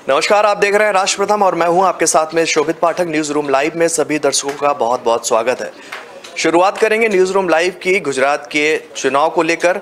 नमस्कार, आप देख रहे हैं राष्ट्र प्रथम और मैं हूं आपके साथ में शोभित पाठक। न्यूज रूम लाइव में सभी दर्शकों का बहुत बहुत स्वागत है। शुरुआत करेंगे न्यूज रूम लाइव की गुजरात के चुनाव को लेकर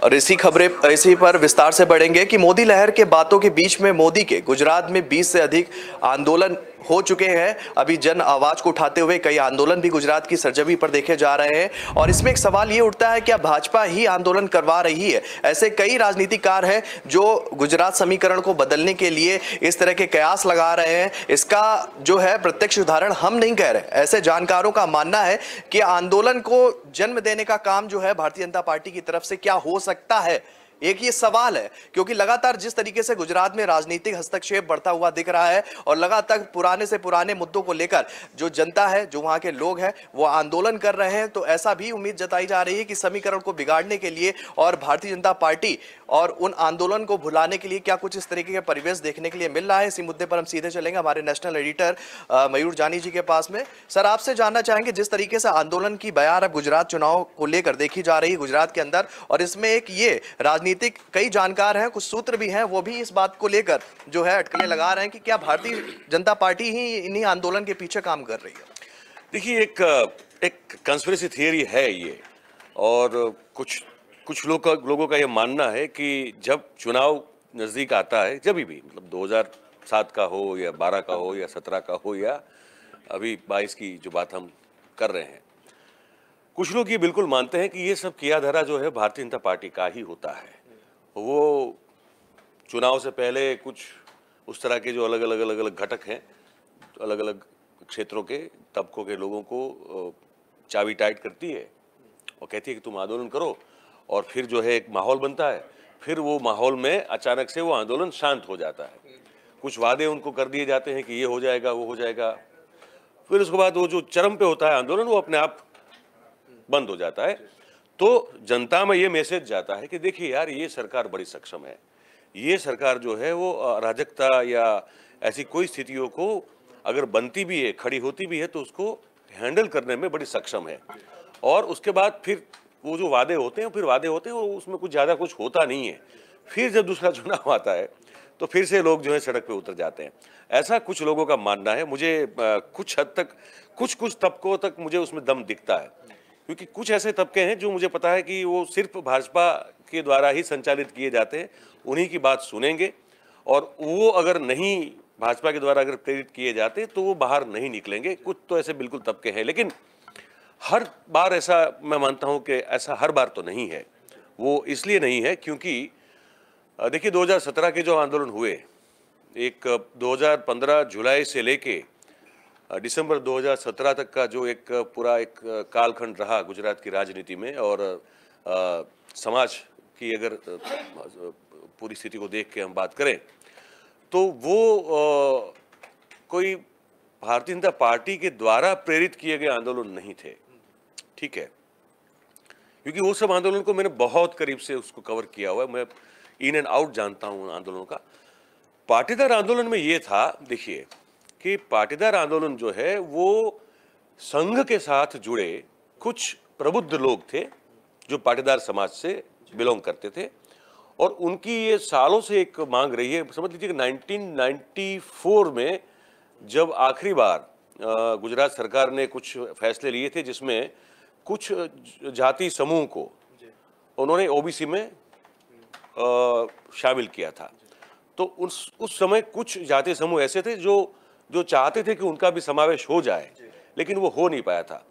और इसी पर विस्तार से बढ़ेंगे कि मोदी लहर के बातों के बीच में मोदी के गुजरात में 20 से अधिक आंदोलन हो चुके हैं। अभी जन आवाज को उठाते हुए कई आंदोलन भी गुजरात की सरजमी पर देखे जा रहे हैं और इसमें एक सवाल ये उठता है, क्या भाजपा ही आंदोलन करवा रही है? ऐसे कई राजनीतिकार हैं जो गुजरात समीकरण को बदलने के लिए इस तरह के कयास लगा रहे हैं। इसका जो है प्रत्यक्ष उदाहरण हम नहीं कह रहे। ऐसे जानकारों का मानना है कि आंदोलन को जन्म देने का काम जो है भारतीय जनता पार्टी की तरफ से क्या हो सकता है, एक ये सवाल है। क्योंकि लगातार जिस तरीके से गुजरात में राजनीतिक हस्तक्षेप बढ़ता हुआ दिख रहा है और लगातार पुराने से पुराने मुद्दों को लेकर जो जनता है, जो वहां के लोग हैं, वो आंदोलन कर रहे हैं, तो ऐसा भी उम्मीद जताई जा रही है कि समीकरण को बिगाड़ने के लिए और भारतीय जनता पार्टी और उन आंदोलन को भुलाने के लिए क्या कुछ इस तरीके का परिवेश देखने के लिए मिल रहा है। इसी मुद्दे पर हम सीधे चलेंगे हमारे नेशनल एडिटर मयूर जानी जी के पास में। सर, आपसे जानना चाहेंगे, जिस तरीके से आंदोलन की बयार अब गुजरात चुनाव को लेकर देखी जा रही है गुजरात के अंदर, और इसमें एक ये राजनीतिक कई जानकार हैं, कुछ सूत्र भी हैं, वो भी इस बात को लेकर जो है अटकलें लगा रहे हैं कि क्या भारतीय जनता पार्टी ही इन्हीं आंदोलन के पीछे काम कर रही है? देखिए, एक कंस्पिरेसी थियरी है ये, और कुछ लोगों का ये मानना है कि जब चुनाव नज़दीक आता है, जब भी मतलब 2007 का हो या 12 का हो या 17 का हो या अभी 22 की जो बात हम कर रहे हैं, कुछ लोग ये बिल्कुल मानते हैं कि ये सब किया धरा जो है भारतीय जनता पार्टी का ही होता है। वो चुनाव से पहले कुछ उस तरह के जो अलग अलग घटक हैं, अलग अलग क्षेत्रों के तबकों के लोगों को चाबी टाइट करती है और कहती है कि तुम आंदोलन करो, और फिर जो है एक माहौल बनता है। फिर वो माहौल में अचानक से वो आंदोलन शांत हो जाता है। कुछ वादे उनको कर दिए जाते हैं कि ये हो जाएगा, वो हो जाएगा, फिर उसके बाद वो जो चरम पे होता है आंदोलन, वो अपने आप बंद हो जाता है। तो जनता में ये मैसेज जाता है कि देखिए यार, ये सरकार बड़ी सक्षम है, ये सरकार जो है वो अराजकता या ऐसी कोई स्थितियों को अगर बनती भी है, खड़ी होती भी है, तो उसको हैंडल करने में बड़ी सक्षम है। और उसके बाद फिर वो जो वादे होते हैं, वो उसमें कुछ ज़्यादा कुछ होता नहीं है। फिर जब दूसरा चुनाव आता है तो फिर से लोग जो है सड़क पे उतर जाते हैं। ऐसा कुछ लोगों का मानना है। मुझे कुछ हद तक कुछ तबकों तक मुझे उसमें दम दिखता है, क्योंकि कुछ ऐसे तबके हैं जो मुझे पता है कि वो सिर्फ भाजपा के द्वारा ही संचालित किए जाते हैं, उन्हीं की बात सुनेंगे, और वो अगर नहीं भाजपा के द्वारा अगर प्रेरित किए जाते तो वो बाहर नहीं निकलेंगे। कुछ तो ऐसे बिल्कुल तबके हैं, लेकिन हर बार ऐसा मैं मानता हूं कि ऐसा हर बार तो नहीं है। वो इसलिए नहीं है क्योंकि देखिए, 2017 के जो आंदोलन हुए, एक 2015 जुलाई से लेके दिसंबर 2017 तक का जो एक पूरा एक कालखंड रहा गुजरात की राजनीति में, और समाज की अगर पूरी स्थिति को देख के हम बात करें तो वो कोई भारतीय जनता पार्टी के द्वारा प्रेरित किए गए आंदोलन नहीं थे, ठीक है? क्योंकि वो सब आंदोलन को मैंने बहुत करीब से उसको कवर किया हुआ है, मैं इन एंड आउट जानता हूँ आंदोलनों का। पाटीदार आंदोलन में ये था, देखिए, कि पाटीदार आंदोलन जो है वो संघ के साथ जुड़े कुछ प्रबुद्ध लोग थे जो पाटीदार समाज से बिलोंग करते थे, और उनकी ये सालों से एक मांग रही है। समझ लीजिए कि 1994 में जब आखिरी बार गुजरात सरकार ने कुछ फैसले लिए थे जिसमें कुछ जाति समूह को उन्होंने ओबीसी में शामिल किया था, तो उस समय कुछ जाति समूह ऐसे थे जो चाहते थे कि उनका भी समावेश हो जाए, लेकिन वो हो नहीं पाया था।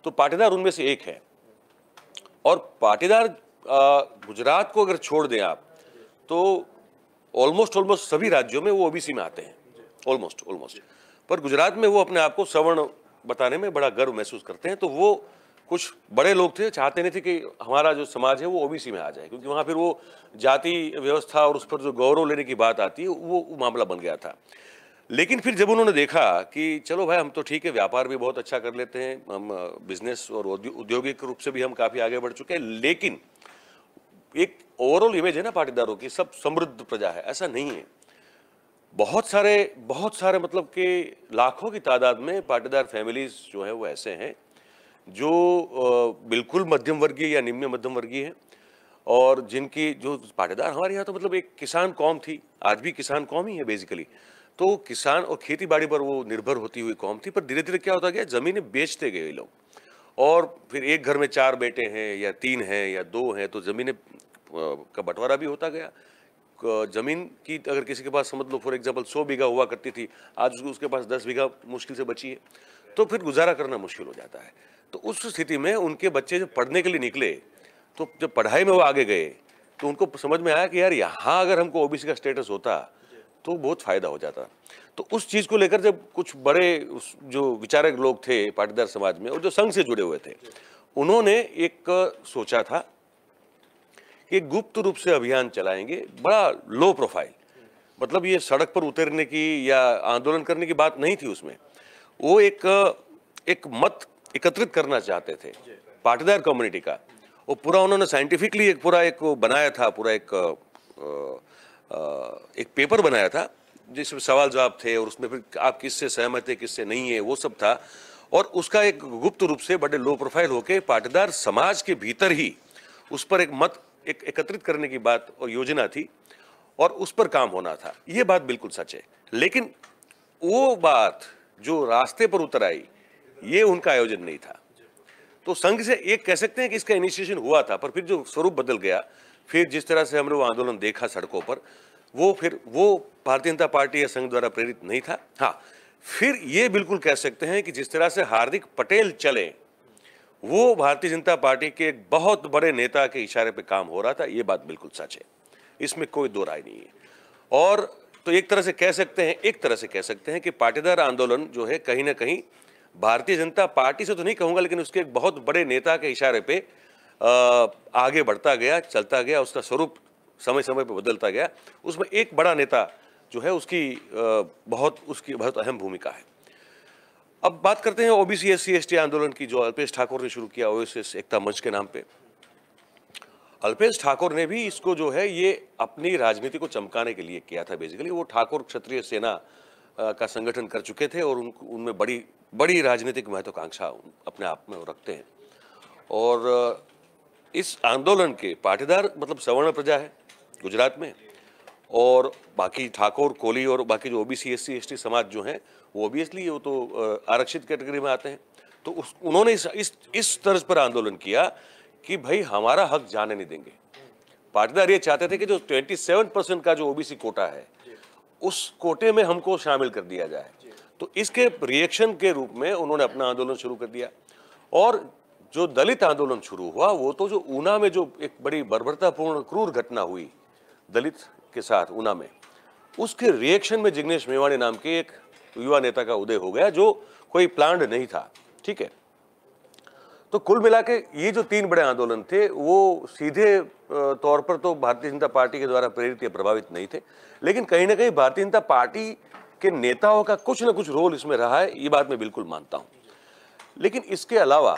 तो पाटीदार उनमें से एक है, और पाटीदार गुजरात को अगर छोड़ दें आप तो ऑलमोस्ट सभी राज्यों में वो ओबीसी में आते हैं, ऑलमोस्ट। पर गुजरात में वो अपने आप को सवर्ण बताने में बड़ा गर्व महसूस करते हैं। तो वो कुछ बड़े लोग थे, चाहते नहीं थे कि हमारा जो समाज है वो ओबीसी में आ जाए, क्योंकि वहाँ फिर वो जाति व्यवस्था और उस पर जो गौरव लेने की बात आती है वो मामला बन गया था। लेकिन फिर जब उन्होंने देखा कि चलो भाई, हम तो ठीक है, व्यापार भी बहुत अच्छा कर लेते हैं, हम बिजनेस और औद्योगिक रूप से भी हम काफ़ी आगे बढ़ चुके हैं, लेकिन एक ओवरऑल इमेज है ना पाटीदारों की, सब समृद्ध प्रजा है, ऐसा नहीं है। बहुत सारे मतलब कि लाखों की तादाद में पाटीदार फैमिलीज जो है वो ऐसे हैं जो बिल्कुल मध्यम वर्गीय या निम्न मध्यम वर्गीय हैं, और जिनकी जो पाटीदार हमारे यहाँ तो मतलब एक किसान कौम थी, आज भी किसान कौम ही है बेसिकली। तो किसान और खेती बाड़ी पर वो निर्भर होती हुई कौम थी, पर धीरे धीरे क्या होता गया, जमीनें बेचते गए लोग। और फिर एक घर में 4 बेटे हैं या 3 हैं या 2 हैं, तो जमीनें का बंटवारा भी होता गया। जमीन की अगर किसी के पास समझ लो फॉर एग्जांपल 100 बीघा हुआ करती थी, आज उसके पास 10 बीघा मुश्किल से बची है, तो फिर गुजारा करना मुश्किल हो जाता है। तो उस स्थिति में उनके बच्चे जब पढ़ने के लिए निकले, तो जब पढ़ाई में वो आगे गए, तो उनको समझ में आया कि यार यहाँ अगर हमको ओबीसी का स्टेटस होता तो बहुत फायदा हो जाता। तो उस चीज़ को लेकर जब कुछ बड़े जो विचारक लोग थे पाटीदार समाज में और जो संघ से जुड़े हुए थे, उन्होंने एक सोचा था कि गुप्त रूप से अभियान चलाएंगे, बड़ा लो प्रोफाइल, मतलब ये सड़क पर उतरने की या आंदोलन करने की बात नहीं थी उसमें। वो एक मत एकत्रित करना चाहते थे पाटीदार कम्युनिटी का। वो पूरा उन्होंने साइंटिफिकली एक पूरा एक बनाया था, पूरा एक पेपर बनाया था जिसमें सवाल जवाब थे, और उसमें फिर आप किससे सहमत है किससे नहीं है वो सब था। और उसका एक गुप्त रूप से बड़े लो प्रोफाइल होके पाटीदार समाज के भीतर ही उस पर एक मत एकत्रित करने की बात और योजना थी, और उस पर काम होना था। ये बात बिल्कुल सच है, लेकिन वो बात जो रास्ते पर उतर आई, ये उनका आयोजन नहीं था। तो संघ से एक कह सकते हैं कि इसका इनिशिएशन हुआ था, पर फिर जो स्वरूप बदल गया, फिर जिस तरह से हमने वो आंदोलन देखा सड़कों पर, वो भारतीय जनता पार्टी या संघ द्वारा प्रेरित नहीं था। हाँ, फिर ये बिल्कुल कह सकते हैं कि जिस तरह से हार्दिक पटेल चले, वो भारतीय जनता पार्टी के एक बहुत बड़े नेता के इशारे पे काम हो रहा था। ये बात बिल्कुल सच है, इसमें कोई दो राय नहीं है। और तो एक तरह से कह सकते हैं कि पाटीदार आंदोलन जो है कहीं ना कहीं भारतीय जनता पार्टी से तो नहीं कहूंगा, लेकिन उसके एक बहुत बड़े नेता के इशारे पे आगे बढ़ता गया, चलता गया, उसका स्वरूप समय समय पर बदलता गया। उसमें एक बड़ा नेता जो है उसकी बहुत अहम भूमिका है। अब बात करते हैं ओबीसी SC ST आंदोलन की, जो अल्पेश ठाकुर ने शुरू किया ओएसएस एकता मंच के नाम पे। अल्पेश ठाकुर ने भी इसको जो है ये अपनी राजनीति को चमकाने के लिए किया था। बेसिकली वो ठाकुर क्षत्रिय सेना का संगठन कर चुके थे और उनमें बड़ी राजनीतिक महत्वाकांक्षा अपने आप में रखते हैं। और इस आंदोलन के पाटीदार मतलब सवर्ण प्रजा है गुजरात में, और बाकी ठाकुर कोली और बाकी जो ओबीसी SC ST समाज जो हैं वो ऑब्वियसली वो तो आरक्षित कैटेगरी में आते हैं। तो उन्होंने इस तर्ज पर आंदोलन किया कि भाई हमारा हक जाने नहीं देंगे। पाटीदार ये चाहते थे कि जो 27% का जो ओबीसी कोटा है उस कोटे में हमको शामिल कर दिया जाए। तो इसके रिएक्शन के रूप में उन्होंने अपना आंदोलन शुरू कर दिया। और जो दलित आंदोलन शुरू हुआ वो तो जो ऊना में जो एक बड़ी बर्बरतापूर्ण क्रूर घटना हुई दलित के साथ ऊना में, उसके रिएक्शन में जिग्नेश मेवाणी नाम के एक युवा नेता का उदय हो गया, जो कोई प्लान्ड नहीं था। ठीक है, तो कुल मिला के ये जो 3 बड़े आंदोलन थे वो सीधे तौर पर तो भारतीय जनता पार्टी के द्वारा प्रेरित या प्रभावित नहीं थे, लेकिन कहीं ना कहीं भारतीय जनता पार्टी के नेताओं का कुछ ना कुछ रोल इसमें रहा है, ये बात मैं बिल्कुल मानता हूं। लेकिन इसके अलावा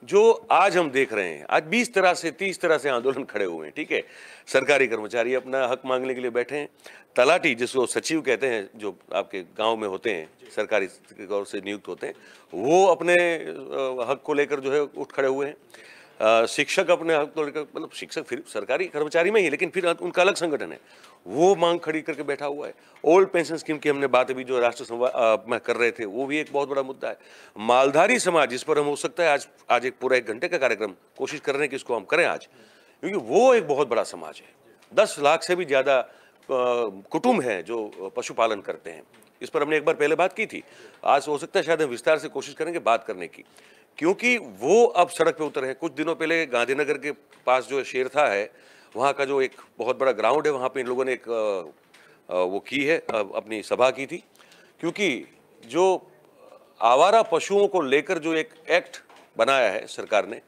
जो आज हम देख रहे हैं, आज 20 तरह से 30 तरह से आंदोलन खड़े हुए हैं। ठीक है, सरकारी कर्मचारी अपना हक मांगने के लिए बैठे हैं, तलाटी जिसको सचिव कहते हैं जो आपके गांव में होते हैं, सरकारी तौर से नियुक्त होते हैं, वो अपने हक को लेकर जो है उठ खड़े हुए हैं। शिक्षक अपने हक को लेकर, मतलब शिक्षक फिर सरकारी कर्मचारी में ही, लेकिन फिर उनका अलग संगठन है, वो मांग खड़ी करके बैठा हुआ है। ओल्ड पेंशन स्कीम की हमने बात अभी जो राष्ट्र संवाद में कर रहे थे, वो भी एक बहुत बड़ा मुद्दा है। मालधारी समाज, जिस पर हम हो सकता है आज एक पूरा 1 घंटे का कार्यक्रम कोशिश कर रहे हैं कि इसको हम करें आज, क्योंकि वो एक बहुत बड़ा समाज है। 10 लाख से भी ज़्यादा कुटुंब हैं जो पशुपालन करते हैं। इस पर हमने एक बार पहले बात की थी, आज हो सकता है शायद हम विस्तार से कोशिश करेंगे बात करने की, क्योंकि वो अब सड़क पे उतरे हैं। कुछ दिनों पहले गांधीनगर के पास जो शेरथा है, वहाँ का जो एक बहुत बड़ा ग्राउंड है, वहाँ पे इन लोगों ने एक वो की है, अपनी सभा की थी, क्योंकि जो आवारा पशुओं को लेकर जो एक एक्ट बनाया है सरकार ने,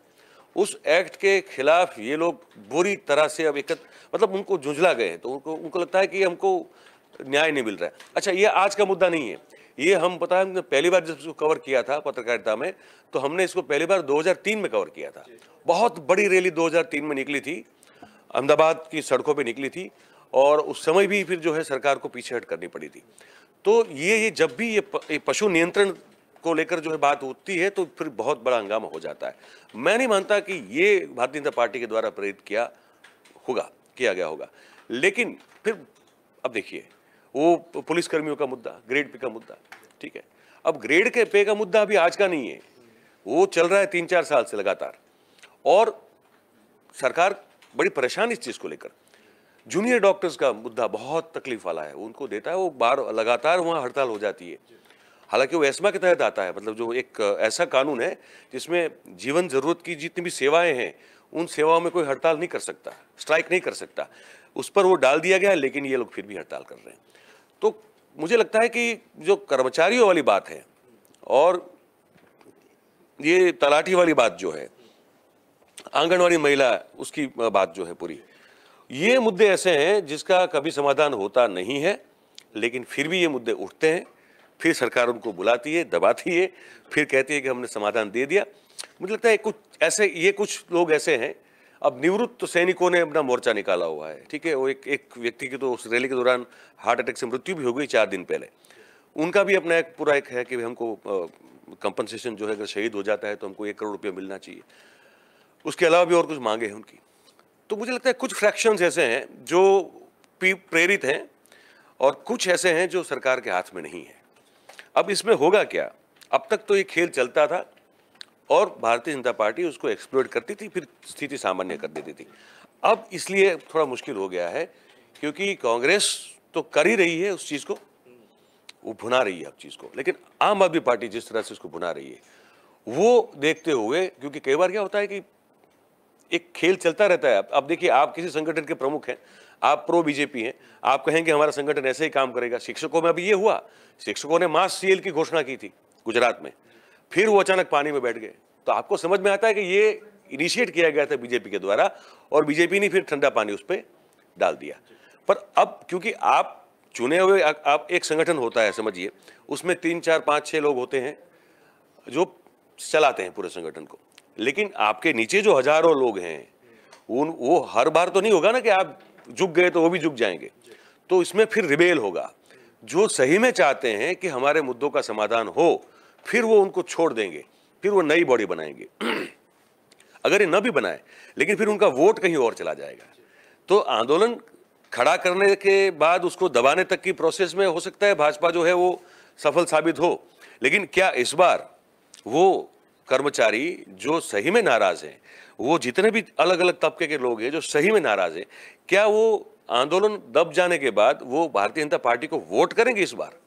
उस एक्ट के खिलाफ ये लोग बुरी तरह से अब मतलब उनको झुंझला गए हैं। तो उनको लगता है कि हमको न्याय नहीं मिल रहा है। अच्छा, ये आज का मुद्दा नहीं है, ये हम पता है पहली बार जब इसको कवर किया था पत्रकारिता में, तो हमने इसको पहली बार 2003 में कवर किया था। बहुत बड़ी रैली 2003 में निकली थी, अहमदाबाद की सड़कों पे निकली थी, और उस समय भी फिर जो है सरकार को पीछे हट करनी पड़ी थी। तो ये जब भी ये पशु नियंत्रण को लेकर जो है बात होती है तो फिर बहुत बड़ा हंगामा हो जाता है। मैं नहीं मानता कि ये भारतीय जनता पार्टी के द्वारा प्रेरित किया गया होगा। लेकिन फिर अब देखिए, वो पुलिस कर्मियों का मुद्दा, ग्रेड पे का मुद्दा, ठीक है। अब ग्रेड के पे का मुद्दा अभी आज का नहीं है, वो चल रहा है 3-4 साल से लगातार, और सरकार बड़ी परेशान इस चीज को लेकर। जूनियर डॉक्टर्स का मुद्दा बहुत तकलीफ वाला है, उनको देता है, वो बार लगातार वहाँ हड़ताल हो जाती है। हालांकि वो एस्मा के तहत आता है, मतलब जो एक ऐसा कानून है जिसमें जीवन जरूरत की जितनी भी सेवाएं हैं उन सेवाओं में कोई हड़ताल नहीं कर सकता, स्ट्राइक नहीं कर सकता, उस पर वो डाल दिया गया है, लेकिन ये लोग फिर भी हड़ताल कर रहे हैं। तो मुझे लगता है कि जो कर्मचारियों वाली बात है और ये तलाठी वाली बात जो है, आंगनवाड़ी महिला उसकी बात जो है पूरी, ये मुद्दे ऐसे हैं जिसका कभी समाधान होता नहीं है, लेकिन फिर भी ये मुद्दे उठते हैं, फिर सरकार उनको बुलाती है, दबाती है, फिर कहती है कि हमने समाधान दे दिया। मुझे लगता है कुछ लोग ऐसे हैं। अब निवृत्त सैनिकों ने अपना मोर्चा निकाला हुआ है, ठीक है। वो एक व्यक्ति की तो उस रैली के दौरान हार्ट अटैक से मृत्यु भी हो गई 4 दिन पहले। उनका भी अपना एक पूरा है कि हमको कंपनसेशन जो है, अगर शहीद हो जाता है तो हमको 1 करोड़ रुपया मिलना चाहिए। उसके अलावा भी और कुछ मांगे हैं उनकी। तो मुझे लगता है कुछ फ्रैक्शंस ऐसे हैं जो प्रेरित हैं और कुछ ऐसे हैं जो सरकार के हाथ में नहीं है। अब इसमें होगा क्या? अब तक तो ये खेल चलता था और भारतीय जनता पार्टी उसको एक्सप्लॉइट करती थी, फिर स्थिति सामान्य कर देती थी। अब इसलिए थोड़ा मुश्किल हो गया है, क्योंकि कांग्रेस तो कर ही रही है उस चीज को, वो भुना रही है अब चीज को, लेकिन आम आदमी पार्टी जिस तरह से उसको भुना रही है वो देखते हुए, क्योंकि कई बार क्या होता है कि एक खेल चलता रहता है। अब देखिए, आप किसी संगठन के प्रमुख हैं, आप प्रो बीजेपी हैं, आप कहेंगे हमारा संगठन ऐसे ही काम करेगा। शिक्षकों में अभी ये हुआ, शिक्षकों ने मास सीएल की घोषणा की थी गुजरात में, फिर वो अचानक पानी में बैठ गए। तो आपको समझ में आता है कि ये इनिशिएट किया गया था बीजेपी के द्वारा, और बीजेपी ने फिर ठंडा पानी उस पर डाल दिया। पर अब क्योंकि आप चुने हुए, आप एक संगठन होता है समझिए, उसमें 3, 4, 5, 6 लोग होते हैं जो चलाते हैं पूरे संगठन को, लेकिन आपके नीचे जो हजारों लोग हैं वो हर बार तो नहीं होगा ना कि आप झुक गए तो वो भी झुक जाएंगे। तो इसमें फिर रिबेल होगा, जो सही में चाहते हैं कि हमारे मुद्दों का समाधान हो, फिर वो उनको छोड़ देंगे, फिर वो नई बॉडी बनाएंगे। अगर ये न भी बनाए, लेकिन फिर उनका वोट कहीं और चला जाएगा। तो आंदोलन खड़ा करने के बाद उसको दबाने तक की प्रोसेस में हो सकता है भाजपा जो है वो सफल साबित हो, लेकिन क्या इस बार वो कर्मचारी जो सही में नाराज हैं, वो जितने भी अलग अलग तबके के लोग हैं जो सही में नाराज हैं, क्या वो आंदोलन दब जाने के बाद वो भारतीय जनता पार्टी को वोट करेंगे इस बार?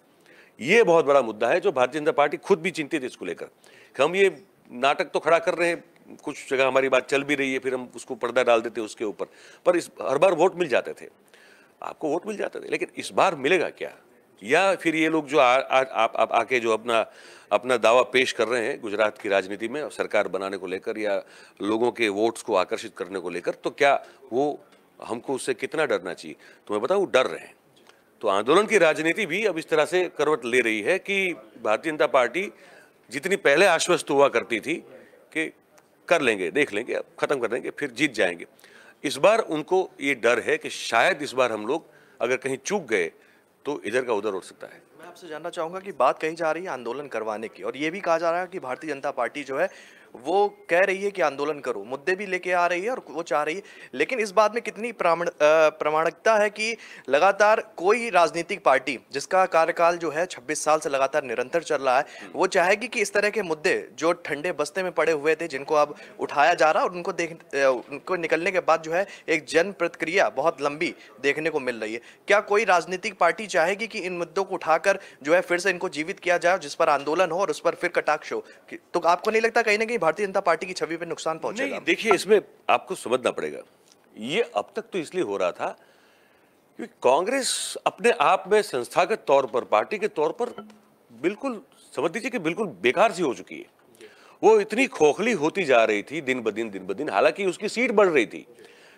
ये बहुत बड़ा मुद्दा है जो भारतीय जनता पार्टी खुद भी चिंतित है इसको लेकर। हम ये नाटक तो खड़ा कर रहे हैं, कुछ जगह हमारी बात चल भी रही है, फिर हम उसको पर्दा डाल देते उसके ऊपर, पर इस हर बार वोट मिल जाते थे, आपको वोट मिल जाते थे, लेकिन इस बार मिलेगा क्या? या फिर ये लोग जो आप आके जो अपना दावा पेश कर रहे हैं गुजरात की राजनीति में सरकार बनाने को लेकर या लोगों के वोट्स को आकर्षित करने को लेकर, तो क्या वो हमको उससे कितना डरना चाहिए? तो मैं बताऊं, डर रहे हैं। तो आंदोलन की राजनीति भी अब इस तरह से करवट ले रही है कि भारतीय जनता पार्टी जितनी पहले आश्वस्त हुआ करती थी कि कर लेंगे, देख लेंगे, अब खत्म कर देंगे, फिर जीत जाएंगे, इस बार उनको ये डर है कि शायद इस बार हम लोग अगर कहीं चूक गए तो इधर का उधर हो सकता है। मैं आपसे जानना चाहूंगा कि बात कही जा रही है आंदोलन करवाने की, और ये भी कहा जा रहा है कि भारतीय जनता पार्टी जो है वो कह रही है कि आंदोलन करो, मुद्दे भी लेके आ रही है और वो चाह रही है, लेकिन इस बात में कितनी प्रामाणिकता है कि लगातार कोई राजनीतिक पार्टी जिसका कार्यकाल जो है 26 साल से लगातार निरंतर चल रहा है, वो चाहेगी कि इस तरह के मुद्दे जो ठंडे बस्ते में पड़े हुए थे, जिनको अब उठाया जा रहा है, और उनको निकलने के बाद जो है एक जन प्रतिक्रिया बहुत लंबी देखने को मिल रही है। क्या कोई राजनीतिक पार्टी चाहेगी कि इन मुद्दों को उठाकर जो है फिर से इनको जीवित किया जाए, जिस पर आंदोलन हो और उस पर फिर कटाक्ष हो? तो आपको नहीं लगता कहीं ना कहीं भारतीय जनता पार्टी की छवि पे नुकसान पहुंचेगा? देखिए, इसमें आपको समझना पड़ेगा, ये अब तक तो इसलिए हो रहा था क्योंकि कांग्रेस अपने आप में संस्थागत तौर पर, पार्टी के तौर पर बिल्कुल समझ लीजिए कि बिल्कुल बेकार सी हो चुकी है। वो इतनी खोखली होती जा रही थी दिन ब दिन, हालांकि उसकी सीट बढ़ रही थी,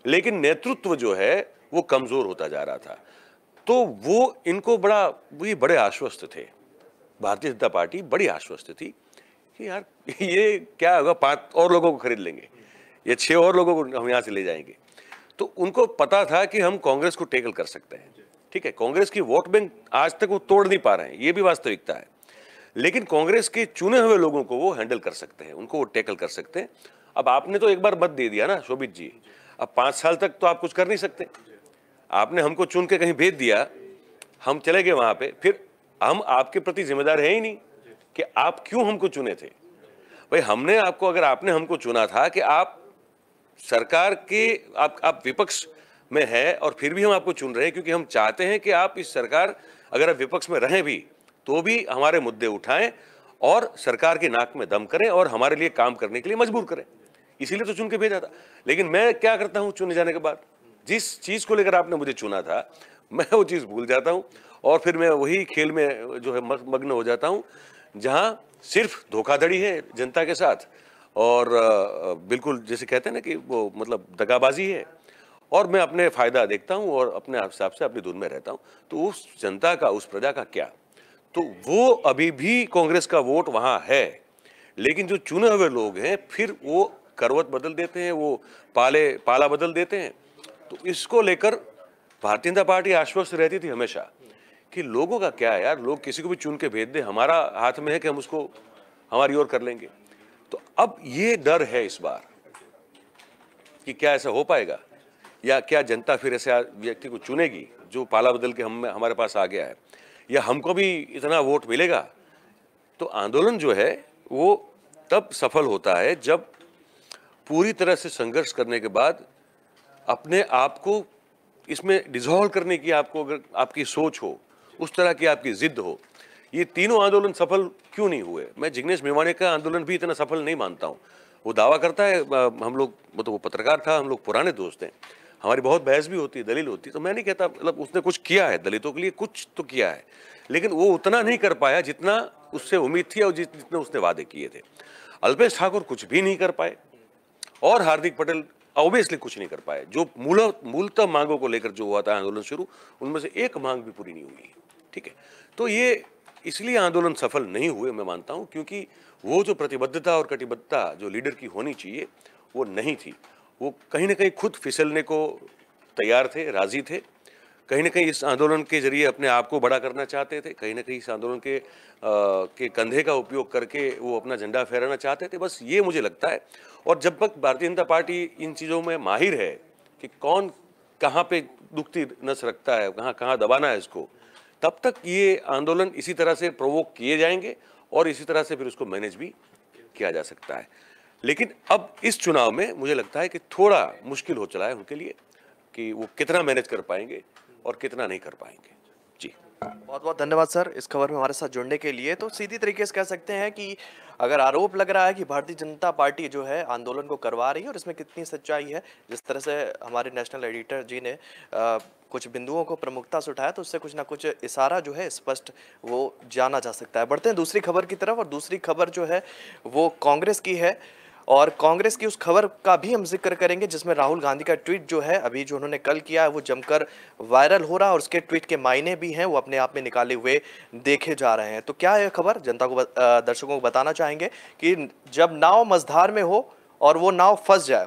लेकिन नेतृत्व जो है वो कमजोर होता जा रहा था। तो वो इनको बड़े आश्वस्त थे, भारतीय जनता पार्टी बड़ी आश्वस्त थी कि यार ये क्या होगा, 5 और लोगों को खरीद लेंगे, ये 6 और लोगों को हम यहाँ से ले जाएंगे। तो उनको पता था कि हम कांग्रेस को टैकल कर सकते हैं, ठीक है। कांग्रेस की वोट बैंक आज तक वो तोड़ नहीं पा रहे हैं, ये भी वास्तविकता है। लेकिन कांग्रेस के चुने हुए लोगों को वो हैंडल कर सकते हैं, उनको वो टैकल कर सकते हैं। अब आपने तो एक बार मत दे दिया ना शोभित जी, अब 5 साल तक तो आप कुछ कर नहीं सकते। आपने हमको चुन के कहीं भेज दिया, हम चले गए वहां पे, फिर हम आपके प्रति जिम्मेदार है ही नहीं कि आप क्यों हमको चुने थे। भाई हमने आपको, अगर आपने हमको चुना था कि आप सरकार के आप विपक्ष में है और फिर भी हम आपको चुन रहे हैं क्योंकि हम चाहते हैं कि आप इस सरकार, अगर आप विपक्ष में रहें भी तो भी हमारे मुद्दे उठाएं और सरकार की नाक में दम करें और हमारे लिए काम करने के लिए मजबूर करें, इसीलिए तो चुन के भेजा था। लेकिन मैं क्या करता हूं, चुने जाने के बाद जिस चीज को लेकर आपने मुझे चुना था मैं वो चीज भूल जाता हूं और फिर मैं वही खेल में जो है मग्न हो जाता हूं जहां सिर्फ धोखाधड़ी है जनता के साथ और बिल्कुल जैसे कहते हैं ना कि वो मतलब दगाबाजी है, और मैं अपने फायदा देखता हूं और अपने हिसाब से अपनी धुन में रहता हूं। तो उस जनता का, उस प्रजा का क्या, तो वो अभी भी कांग्रेस का वोट वहां है, लेकिन जो चुने हुए लोग हैं फिर वो करवट बदल देते हैं, वो पाला बदल देते हैं। तो इसको लेकर भारतीय जनता पार्टी आश्वस्त रहती थी हमेशा कि लोगों का क्या है यार, लोग किसी को भी चुन के भेज दे, हमारा हाथ में है कि हम उसको हमारी ओर कर लेंगे। तो अब ये डर है इस बार कि क्या ऐसा हो पाएगा, या क्या जनता फिर ऐसे व्यक्ति को चुनेगी जो पाला बदल के हमारे पास आ गया है, या हमको भी इतना वोट मिलेगा। तो आंदोलन जो है वो तब सफल होता है जब पूरी तरह से संघर्ष करने के बाद अपने आप को इसमें डिसॉल्व करने की आपको अगर आपकी सोच हो, उस तरह की आपकी जिद हो। ये तीनों आंदोलन सफल क्यों नहीं हुए? मैं जिग्नेश मेवाणी का आंदोलन भी इतना सफल नहीं मानता हूँ। वो दावा करता है, हम लोग, मतलब वो पत्रकार था, हम लोग पुराने दोस्त हैं, हमारी बहुत बहस भी होती है, दलील होती है, तो मैं नहीं कहता, मतलब उसने कुछ किया है दलितों के लिए, कुछ तो किया है, लेकिन वो उतना नहीं कर पाया जितना उससे उम्मीद थी और जितने उसने वादे किए थे। अल्पेश ठाकुर कुछ भी नहीं कर पाए और हार्दिक पटेल ऑब्वियसली कुछ नहीं कर पाए। जो मूलतः मांगों को लेकर जो हुआ था आंदोलन शुरू, उनमें से एक मांग भी पूरी नहीं हुई। ठीक है, तो ये इसलिए आंदोलन सफल नहीं हुए मैं मानता हूं, क्योंकि वो जो प्रतिबद्धता और कटिबद्धता जो लीडर की होनी चाहिए वो नहीं थी। वो कहीं ना कहीं खुद फिसलने को तैयार थे, राजी थे, कहीं ना कहीं इस आंदोलन के जरिए अपने आप को बड़ा करना चाहते थे, कहीं ना कहीं इस आंदोलन के कंधे का उपयोग करके वो अपना झंडा फहराना चाहते थे। बस ये मुझे लगता है। और जब तक भारतीय जनता पार्टी इन चीज़ों में माहिर है कि कौन कहाँ पे दुखती नस रखता है, कहाँ कहाँ दबाना है इसको, तब तक ये आंदोलन इसी तरह से प्रोवोक किए जाएंगे और इसी तरह से फिर उसको मैनेज भी किया जा सकता है। लेकिन अब इस चुनाव में मुझे लगता है कि थोड़ा मुश्किल हो चला है उनके लिए कि वो कितना मैनेज कर पाएंगे और कितना नहीं कर पाएंगे। जी, बहुत बहुत धन्यवाद सर इस खबर में हमारे साथ जुड़ने के लिए। तो सीधी तरीके से कह सकते हैं कि अगर आरोप लग रहा है कि भारतीय जनता पार्टी जो है आंदोलन को करवा रही है और इसमें कितनी सच्चाई है, जिस तरह से हमारे नेशनल एडिटर जी ने कुछ बिंदुओं को प्रमुखता से उठाया, तो उससे कुछ ना कुछ इशारा जो है स्पष्ट वो जाना जा सकता है। बढ़ते हैं दूसरी खबर की तरफ, और दूसरी खबर जो है वो कांग्रेस की है, और कांग्रेस की उस खबर का भी हम जिक्र करेंगे जिसमें राहुल गांधी का ट्वीट जो है अभी जो उन्होंने कल किया है वो जमकर वायरल हो रहा है, और उसके ट्वीट के मायने भी हैं वो अपने आप में निकाले हुए देखे जा रहे हैं। तो क्या है खबर, जनता को दर्शकों को बताना चाहेंगे कि जब नाव मझधार में हो और वो नाव फंस जाए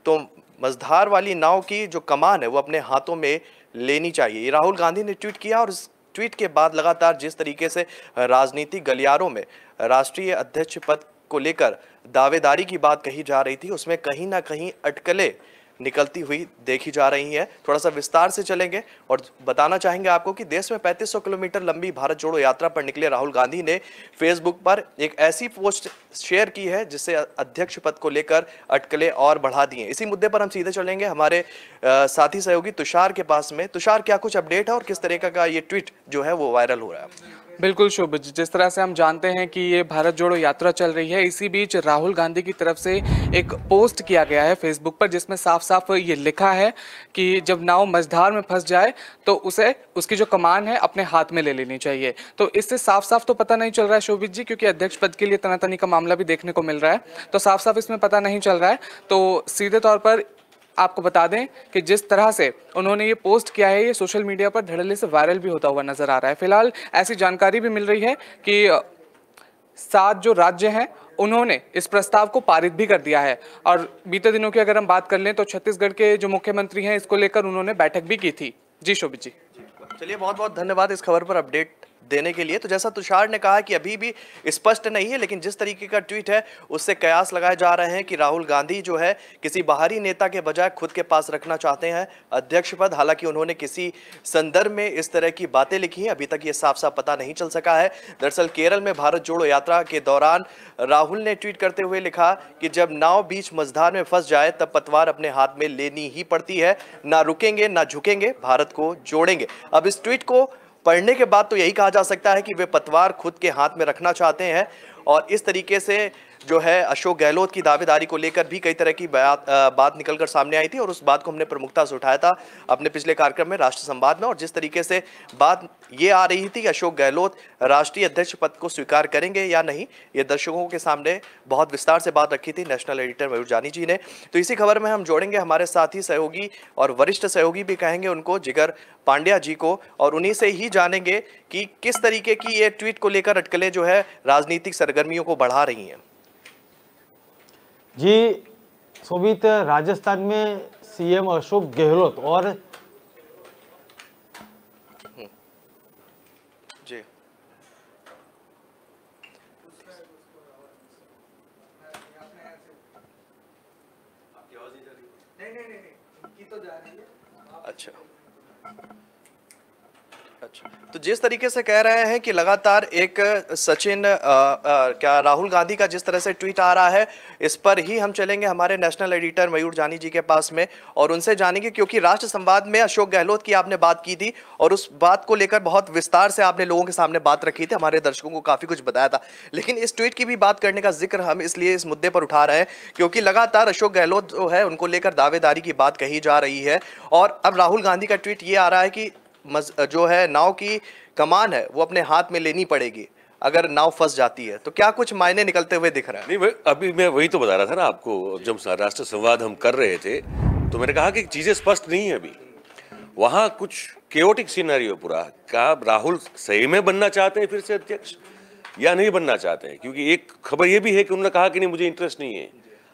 तो मझधार वाली नाव की जो कमान है वो अपने हाथों में लेनी चाहिए। ये राहुल गांधी ने ट्वीट किया, और इस ट्वीट के बाद लगातार जिस तरीके से राजनीतिक गलियारों में राष्ट्रीय अध्यक्ष पद को लेकर दावेदारी की बात कही जा रही थी, उसमें कहीं ना कहीं अटकलें निकलती हुई देखी जा रही हैं। थोड़ा सा विस्तार से चलेंगे और बताना चाहेंगे आपको कि देश में 3500 किलोमीटर लंबी भारत जोड़ो यात्रा पर निकले राहुल गांधी ने फेसबुक पर एक ऐसी पोस्ट शेयर की है जिससे अध्यक्ष पद को लेकर अटकलें और बढ़ा दी हैं। इसी मुद्दे पर हम सीधे चलेंगे हमारे साथी सहयोगी तुषार के पास में। तुषार, क्या कुछ अपडेट है और किस तरीके का ये ट्वीट जो है वो वायरल हो रहा है? बिल्कुल शोभित, जिस तरह से हम जानते हैं कि ये भारत जोड़ो यात्रा चल रही है, इसी बीच राहुल गांधी की तरफ से एक पोस्ट किया गया है फेसबुक पर जिसमें साफ साफ ये लिखा है कि जब नाव मझधार में फंस जाए तो उसे उसकी जो कमान है अपने हाथ में ले लेनी चाहिए। तो इससे साफ साफ तो पता नहीं चल रहा है शोभित जी, क्योंकि अध्यक्ष पद के लिए तनातनी का मामला भी देखने को मिल रहा है, तो साफ साफ इसमें पता नहीं चल रहा है। तो सीधे तौर पर आपको बता दें कि जिस तरह से उन्होंने ये पोस्ट किया है ये सोशल मीडिया पर धड़ल्ले से वायरल भी होता हुआ नजर आ रहा है। फिलहाल ऐसी जानकारी भी मिल रही है कि 7 जो राज्य हैं उन्होंने इस प्रस्ताव को पारित भी कर दिया है, और बीते दिनों की अगर हम बात कर लें तो छत्तीसगढ़ के जो मुख्यमंत्री हैं इसको लेकर उन्होंने बैठक भी की थी। जी शोभित जी। चलिए, बहुत बहुत धन्यवाद इस खबर पर अपडेट देने के लिए। तो जैसा तुषार ने कहा कि अभी भी स्पष्ट नहीं है, लेकिन जिस तरीके का ट्वीट है उससे कयास लगाए जा रहे हैं कि राहुल गांधी जो है किसी बाहरी नेता के बजाय खुद के पास रखना चाहते हैं अध्यक्ष पद। हालांकि उन्होंने किसी संदर्भ में इस तरह की बातें लिखी हैं, अभी तक ये साफ साफ पता नहीं चल सका है। दरअसल केरल में भारत जोड़ो यात्रा के दौरान राहुल ने ट्वीट करते हुए लिखा कि जब नाव बीच मझधार में फंस जाए तब पतवार अपने हाथ में लेनी ही पड़ती है, ना रुकेंगे ना झुकेंगे, भारत को जोड़ेंगे। अब इस ट्वीट को पढ़ने के बाद तो यही कहा जा सकता है कि वे पतवार खुद के हाथ में रखना चाहते हैं। और इस तरीके से जो है अशोक गहलोत की दावेदारी को लेकर भी कई तरह की बात निकलकर सामने आई थी और उस बात को हमने प्रमुखता से उठाया था अपने पिछले कार्यक्रम में राष्ट्र संवाद में। और जिस तरीके से बात ये आ रही थी कि अशोक गहलोत राष्ट्रीय अध्यक्ष पद को स्वीकार करेंगे या नहीं, ये दर्शकों के सामने बहुत विस्तार से बात रखी थी नेशनल एडिटर मयूर जानी जी ने। तो इसी खबर में हम जोड़ेंगे हमारे साथी सहयोगी और वरिष्ठ सहयोगी भी कहेंगे उनको, जिगर पांड्या जी को, और उन्हीं से ही जानेंगे कि किस तरीके की ये ट्वीट को लेकर अटकलें जो है राजनीतिक सरगर्मियों को बढ़ा रही हैं। जी शोभित, राजस्थान में सीएम अशोक गहलोत और जी अच्छा अच्छा, तो जिस तरीके से कह रहे हैं कि लगातार एक सचिन क्या राहुल गांधी का जिस तरह से ट्वीट आ रहा है, इस पर ही हम चलेंगे हमारे नेशनल एडिटर मयूर जानी जी के पास में और उनसे जानेंगे, क्योंकि राष्ट्र संवाद में अशोक गहलोत की आपने बात की थी और उस बात को लेकर बहुत विस्तार से आपने लोगों के सामने बात रखी थी, हमारे दर्शकों को काफी कुछ बताया था। लेकिन इस ट्वीट की भी बात करने का जिक्र हम इसलिए इस मुद्दे पर उठा रहे हैं क्योंकि लगातार अशोक गहलोत जो है उनको लेकर दावेदारी की बात कही जा रही है और अब राहुल गांधी का ट्वीट ये आ रहा है कि जो है नाव की कमान है वो अपने हाथ में लेनी पड़ेगी अगर नाव फंस जाती है। तो क्या कुछ मायने निकलते हुए दिख रहा है? नहीं, अभी मैं वही तो बता रहा था ना आपको, जब राष्ट्र संवाद हम कर रहे थे तो मैंने कहा कि चीजें स्पष्ट नहीं है अभी, वहां कुछ केओटिक सिनेरियो पूरा। क्या राहुल सही में बनना चाहते हैं फिर से अध्यक्ष या नहीं बनना चाहते हैं? क्योंकि एक खबर ये भी है कि उन्होंने कहा कि नहीं मुझे इंटरेस्ट नहीं है,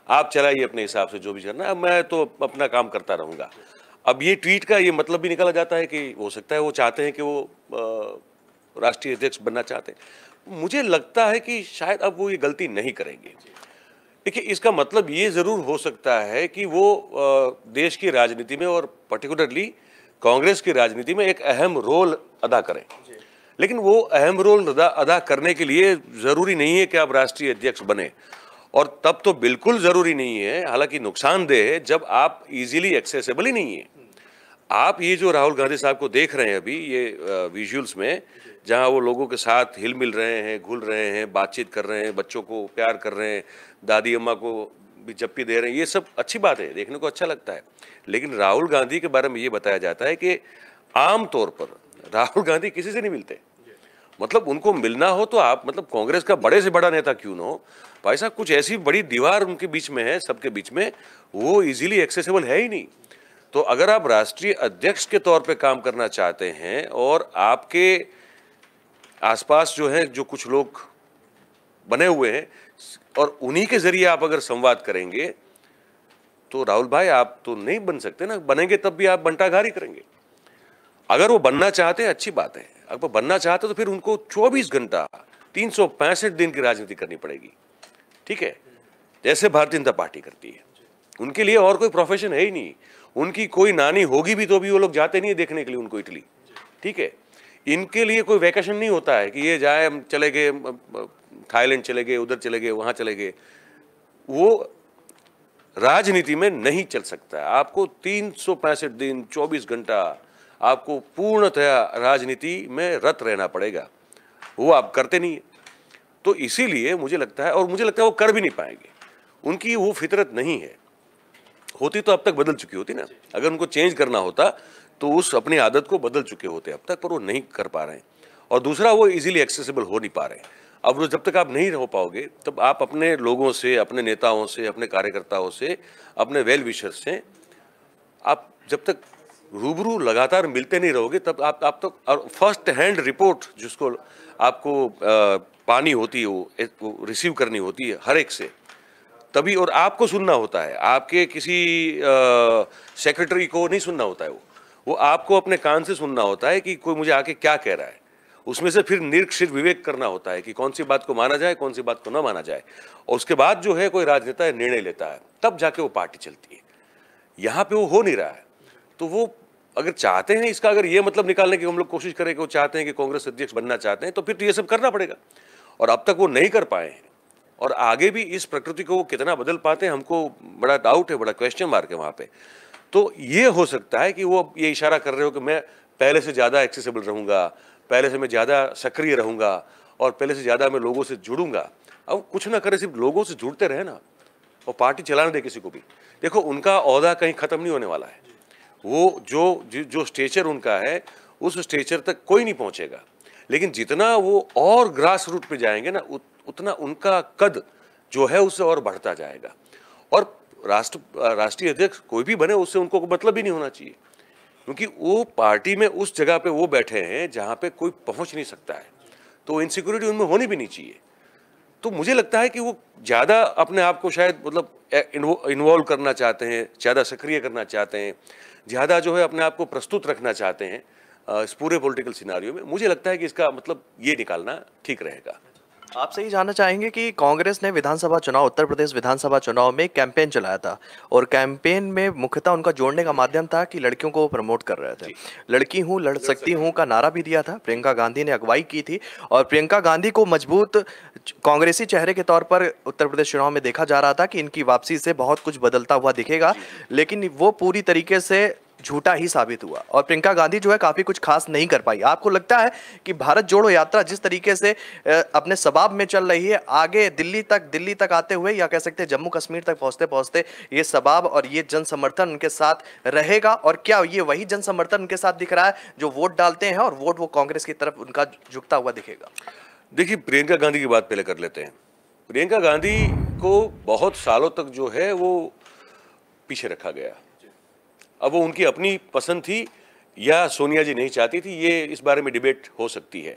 आप चलाइए अपने हिसाब से जो भी करना है, मैं तो अपना काम करता रहूंगा। अब ये ट्वीट का ये मतलब भी निकाला जाता है कि हो सकता है वो चाहते हैं कि वो राष्ट्रीय अध्यक्ष बनना चाहते हैं। मुझे लगता है कि शायद अब वो ये गलती नहीं करेंगे। देखिए, इसका मतलब ये जरूर हो सकता है कि वो देश की राजनीति में और पर्टिकुलरली कांग्रेस की राजनीति में एक अहम रोल अदा करें, लेकिन वो अहम रोल अदा करने के लिए जरूरी नहीं है कि आप राष्ट्रीय अध्यक्ष बने, और तब तो बिल्कुल जरूरी नहीं है, हालांकि नुकसानदेह है जब आप इजीली एक्सेसिबल ही नहीं है। आप ये जो राहुल गांधी साहब को देख रहे हैं अभी ये विजुअल्स में, जहां वो लोगों के साथ हिल मिल रहे हैं, घुल रहे हैं, बातचीत कर रहे हैं, बच्चों को प्यार कर रहे हैं, दादी अम्मा को भी जप्पी दे रहे हैं, ये सब अच्छी बात है, देखने को अच्छा लगता है। लेकिन राहुल गांधी के बारे में ये बताया जाता है कि आम तौर पर राहुल गांधी किसी से नहीं मिलते। मतलब उनको मिलना हो तो आप मतलब कांग्रेस का बड़े से बड़ा नेता क्यों ना हो, भाई साहब कुछ ऐसी बड़ी दीवार उनके बीच में है, सबके बीच में, वो इजीली एक्सेसिबल है ही नहीं। तो अगर आप राष्ट्रीय अध्यक्ष के तौर पे काम करना चाहते हैं और आपके आसपास जो है जो कुछ लोग बने हुए हैं और उन्हीं के जरिए आप अगर संवाद करेंगे तो राहुल भाई आप तो नहीं बन सकते ना, बनेंगे तब भी आप बंटाघारी करेंगे। अगर वो बनना चाहते हैं अच्छी बात है, अगर बनना चाहते तो फिर उनको 24 घंटा 365 दिन की राजनीति करनी पड़ेगी, ठीक है, जैसे भारतीय जनता पार्टी करती है। उनके लिए और कोई प्रोफेशन है ही नहीं, उनकी कोई नानी होगी भी तो भी वो लोग जाते नहीं है देखने के लिए उनको इटली, ठीक है। इनके लिए कोई वैकेशन नहीं होता है कि ये जाए, हम चले गए थाईलैंड चले गए, उधर चले गए, वहां चले गए, वो राजनीति में नहीं चल सकता। आपको 365 दिन 24 घंटा आपको पूर्णतया राजनीति में रत रहना पड़ेगा, वो आप करते नहीं है। तो इसीलिए मुझे लगता है, और मुझे लगता है वो कर भी नहीं पाएंगे, उनकी वो फितरत नहीं है। होती तो अब तक बदल चुकी होती ना, अगर उनको चेंज करना होता तो उस अपनी आदत को बदल चुके होते अब तक, पर वो नहीं कर पा रहे हैं। और दूसरा, वो इजीली एक्सेसिबल हो नहीं पा रहे हैं। अब वो जब तक आप नहीं हो पाओगे तब आप अपने लोगों से, अपने नेताओं से, अपने कार्यकर्ताओं से, अपने वेल विशर्स से आप जब तक रूबरू लगातार मिलते नहीं रहोगे तब आप तो फर्स्ट हैंड रिपोर्ट जिसको आपको पानी होती है वो रिसीव करनी होती है हर एक से, तभी, और आपको सुनना होता है, आपके किसी सेक्रेटरी को नहीं सुनना होता है, वो आपको अपने कान से सुनना होता है कि कोई मुझे आके क्या कह रहा है, उसमें से फिर निरीक्षित विवेक करना होता है कि कौन सी बात को माना जाए, कौन सी बात को न माना जाए, और उसके बाद जो है कोई राजनेता निर्णय लेता है, तब जाके वो पार्टी चलती है। यहाँ पे वो हो नहीं रहा है। तो वो अगर चाहते हैं, इसका अगर ये मतलब निकालने की हम लोग कोशिश करें कि वो चाहते हैं कि कांग्रेस अध्यक्ष बनना चाहते हैं, तो फिर तो ये सब करना पड़ेगा, और अब तक वो नहीं कर पाए हैं। और आगे भी इस प्रकृति को वो कितना बदल पाते हैं, हमको बड़ा डाउट है, बड़ा क्वेश्चन मार्क है वहाँ पे। तो ये हो सकता है कि वो ये इशारा कर रहे हो कि मैं पहले से ज़्यादा एक्सेसिबल रहूँगा, पहले से मैं ज़्यादा सक्रिय रहूँगा, और पहले से ज़्यादा मैं लोगों से जुड़ूंगा। अब कुछ ना करे, सिर्फ लोगों से जुड़ते रहे ना, और पार्टी चलाने दे किसी को भी। देखो, उनका ओहदा कहीं ख़त्म नहीं होने वाला है। वो जो स्टेचर उनका है, उस स्टेचर तक कोई नहीं पहुँचेगा, लेकिन जितना वो और ग्रास रूट पे जाएंगे ना, उतना उनका कद जो है उससे और बढ़ता जाएगा। और राष्ट्रीय अध्यक्ष कोई भी बने, उससे उनको मतलब ही नहीं होना चाहिए, क्योंकि वो पार्टी में उस जगह पे वो बैठे हैं जहाँ पे कोई पहुँच नहीं सकता है, तो इनसिक्योरिटी उनमें होनी भी नहीं चाहिए। तो मुझे लगता है कि वो ज़्यादा अपने आप को शायद मतलब इन्वॉल्व करना चाहते हैं, ज़्यादा सक्रिय करना चाहते हैं, ज़्यादा जो है अपने आप को प्रस्तुत रखना चाहते हैं इस पूरे पॉलिटिकल सिनारियो में। मुझे लगता है कि इसका मतलब ये निकालना ठीक रहेगा। आपसे ही जानना चाहेंगे कि कांग्रेस ने विधानसभा चुनाव, उत्तर प्रदेश विधानसभा चुनाव में कैंपेन चलाया था, और कैंपेन में मुख्यतः उनका जोड़ने का माध्यम था कि लड़कियों को प्रमोट कर रहे थे। लड़की हूँ, लड़ सकती हूँ का नारा भी दिया था। प्रियंका गांधी ने अगुवाई की थी, और प्रियंका गांधी को मजबूत कांग्रेसी चेहरे के तौर पर उत्तर प्रदेश चुनाव में देखा जा रहा था कि इनकी वापसी से बहुत कुछ बदलता हुआ दिखेगा, लेकिन वो पूरी तरीके से झूठा ही साबित हुआ, और प्रियंका गांधी जो है काफी कुछ खास नहीं कर पाई। आपको लगता है कि भारत जोड़ो यात्रा जिस तरीके से अपने सबाब में चल रही है, आगे दिल्ली तक आते हुए, या कह सकते हैं जम्मू कश्मीर तक पहुंचते पहुंचते ये सबाब और ये जन समर्थन उनके साथ रहेगा, और क्या ये वही जन समर्थन उनके साथ दिख रहा है जो वोट डालते हैं, और वोट वो कांग्रेस की तरफ उनका झुकता हुआ दिखेगा? देखिए, प्रियंका गांधी की बात पहले कर लेते हैं। प्रियंका गांधी को बहुत सालों तक जो है वो पीछे रखा गया। अब वो उनकी अपनी पसंद थी या सोनिया जी नहीं चाहती थी, ये इस बारे में डिबेट हो सकती है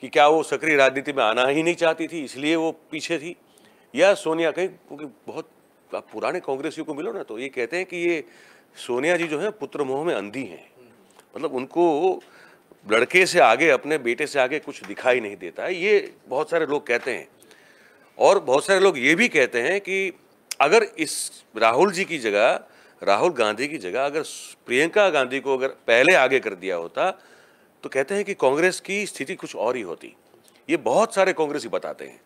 कि क्या वो सक्रिय राजनीति में आना ही नहीं चाहती थी इसलिए वो पीछे थी, या सोनिया कहीं, क्योंकि बहुत आप पुराने कांग्रेसियों को मिलो ना तो ये कहते हैं कि ये सोनिया जी जो है पुत्र मोह में अंधी हैं। मतलब उनको लड़के से आगे, अपने बेटे से आगे कुछ दिखाई नहीं देता है, ये बहुत सारे लोग कहते हैं। और बहुत सारे लोग ये भी कहते हैं कि अगर इस राहुल गांधी की जगह अगर प्रियंका गांधी को अगर पहले आगे कर दिया होता, तो कहते हैं कि कांग्रेस की स्थिति कुछ और ही होती। ये बहुत सारे कांग्रेसी बताते हैं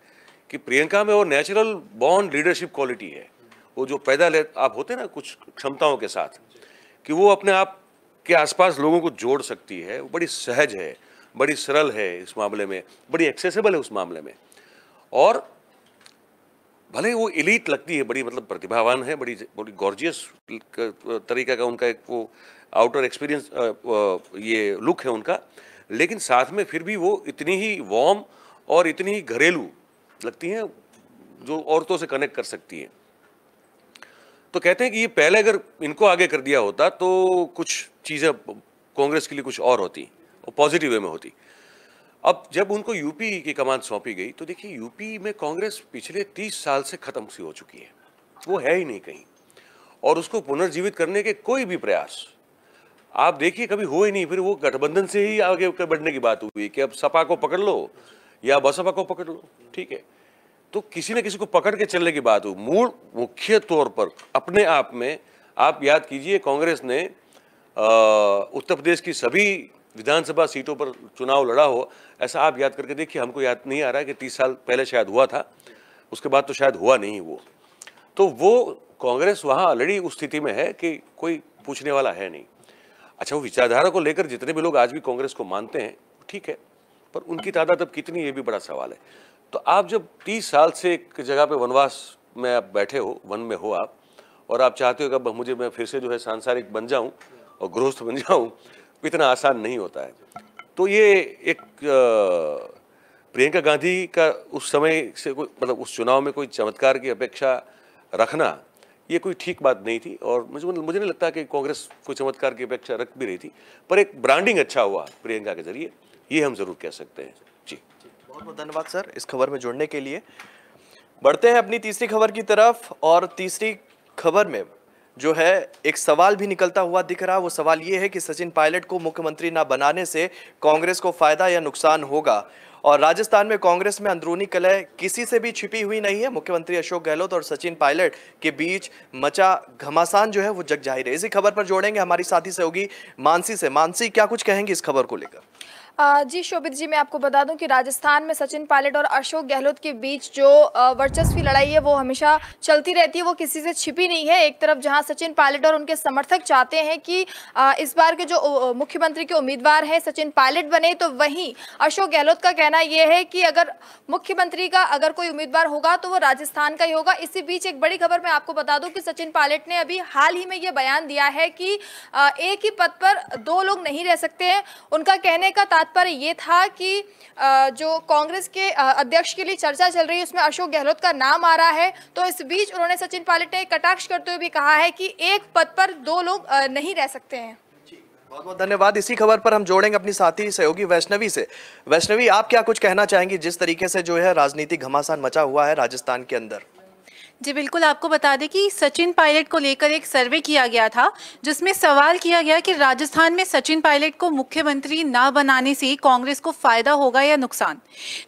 कि प्रियंका में वो नेचुरल बॉर्न लीडरशिप क्वालिटी है, वो जो आप होते हैं ना कुछ क्षमताओं के साथ, कि वो अपने आप के आसपास लोगों को जोड़ सकती है, वो बड़ी सहज है, बड़ी सरल है इस मामले में, बड़ी एक्सेसिबल है उस मामले में। और भले वो एलीट लगती है, बड़ी मतलब प्रतिभावान है, बड़ी गॉर्जियस तरीका का उनका एक वो आउटर एक्सपीरियंस ये लुक है उनका, लेकिन साथ में फिर भी वो इतनी ही वार्म और इतनी ही घरेलू लगती हैं जो औरतों से कनेक्ट कर सकती हैं। तो कहते हैं कि ये पहले अगर इनको आगे कर दिया होता तो कुछ चीज़ें कांग्रेस के लिए कुछ और होती, और पॉजिटिव वे में होती। अब जब उनको यूपी की कमान सौंपी गई, तो देखिए यूपी में कांग्रेस पिछले 30 साल से खत्म सी हो चुकी है, वो है ही नहीं कहीं, और उसको पुनर्जीवित करने के कोई भी प्रयास आप देखिए कभी हो ही नहीं। फिर वो गठबंधन से ही आगे बढ़ने की बात हुई कि अब सपा को पकड़ लो या बसपा को पकड़ लो, ठीक है, तो किसी न किसी को पकड़ के चलने की बात हुई। मूल मुख्य तौर पर अपने आप में आप याद कीजिए, कांग्रेस ने उत्तर प्रदेश की सभी विधानसभा सीटों पर चुनाव लड़ा हो, ऐसा आप याद करके देखिए। हमको याद नहीं आ रहा है कि 30 साल पहले शायद हुआ था, उसके बाद तो शायद हुआ नहीं वो। तो वो कांग्रेस वहाँ लड़ी उस स्थिति में है कि कोई पूछने वाला है नहीं। अच्छा, वो विचारधारा को लेकर जितने भी लोग आज भी कांग्रेस को मानते हैं ठीक है, पर उनकी तादाद अब कितनी, ये भी बड़ा सवाल है। तो आप जब 30 साल से एक जगह पे वनवास में आप बैठे हो, वन में हो आप, और आप चाहते हो कि अब मैं फिर से जो है सांसारिक बन जाऊं और गृहस्थ बन जाऊं, इतना आसान नहीं होता है। तो ये एक प्रियंका गांधी का उस समय से कोई मतलब उस चुनाव में कोई चमत्कार की अपेक्षा रखना, ये कोई ठीक बात नहीं थी, और मुझे नहीं लगता कि कांग्रेस कोई चमत्कार की अपेक्षा रख भी रही थी, पर एक ब्रांडिंग अच्छा हुआ प्रियंका के जरिए, ये हम जरूर कह सकते हैं। जी, बहुत बहुत धन्यवाद सर इस खबर में जुड़ने के लिए। बढ़ते हैं अपनी तीसरी खबर की तरफ, और तीसरी खबर में जो है एक सवाल भी निकलता हुआ दिख रहा है। वो सवाल ये है कि सचिन पायलट को मुख्यमंत्री ना बनाने से कांग्रेस को फायदा या नुकसान होगा। और राजस्थान में कांग्रेस में अंदरूनी कलह किसी से भी छिपी हुई नहीं है। मुख्यमंत्री अशोक गहलोत और सचिन पायलट के बीच मचा घमासान जो है वो जग जाहिर है। इसी खबर पर जोड़ेंगे हमारी साथी सहयोगी मानसी से। मानसी, क्या कुछ कहेंगे इस खबर को लेकर? जी शोभित जी, मैं आपको बता दूं कि राजस्थान में सचिन पायलट और अशोक गहलोत के बीच जो वर्चस्वी लड़ाई है वो हमेशा चलती रहती है, वो किसी से छिपी नहीं है। एक तरफ जहां सचिन पायलट और उनके समर्थक चाहते हैं कि इस बार के जो मुख्यमंत्री के उम्मीदवार हैं सचिन पायलट बने, तो वहीं अशोक गहलोत का कहना यह है कि अगर मुख्यमंत्री का अगर कोई उम्मीदवार होगा तो वो राजस्थान का ही होगा। इसी बीच एक बड़ी खबर मैं आपको बता दूं कि सचिन पायलट ने अभी हाल ही में ये बयान दिया है कि एक ही पद पर दो लोग नहीं रह सकते हैं। उनका कहने का तात्पर्य ये था कि जो कांग्रेस के अध्यक्ष के लिए चर्चा चल रही है उसमें अशोक गहलोत का नाम आ रहा है। तो इस बीच उन्होंने सचिन पायलट ने कटाक्ष करते हुए भी कहा है कि एक पद पर दो लोग नहीं रह सकते हैं। बहुत बहुत धन्यवाद। इसी खबर पर हम जोड़ेंगे अपनी साथी सहयोगी वैष्णवी से। वैष्णवी, आप क्या कुछ कहना चाहेंगी जिस तरीके से जो है राजनीतिक घमासान मचा हुआ है राजस्थान के अंदर? जी बिल्कुल, आपको बता दें कि सचिन पायलट को लेकर एक सर्वे किया गया था जिसमें सवाल किया गया कि राजस्थान में सचिन पायलट को मुख्यमंत्री ना बनाने से कांग्रेस को फायदा होगा या नुकसान।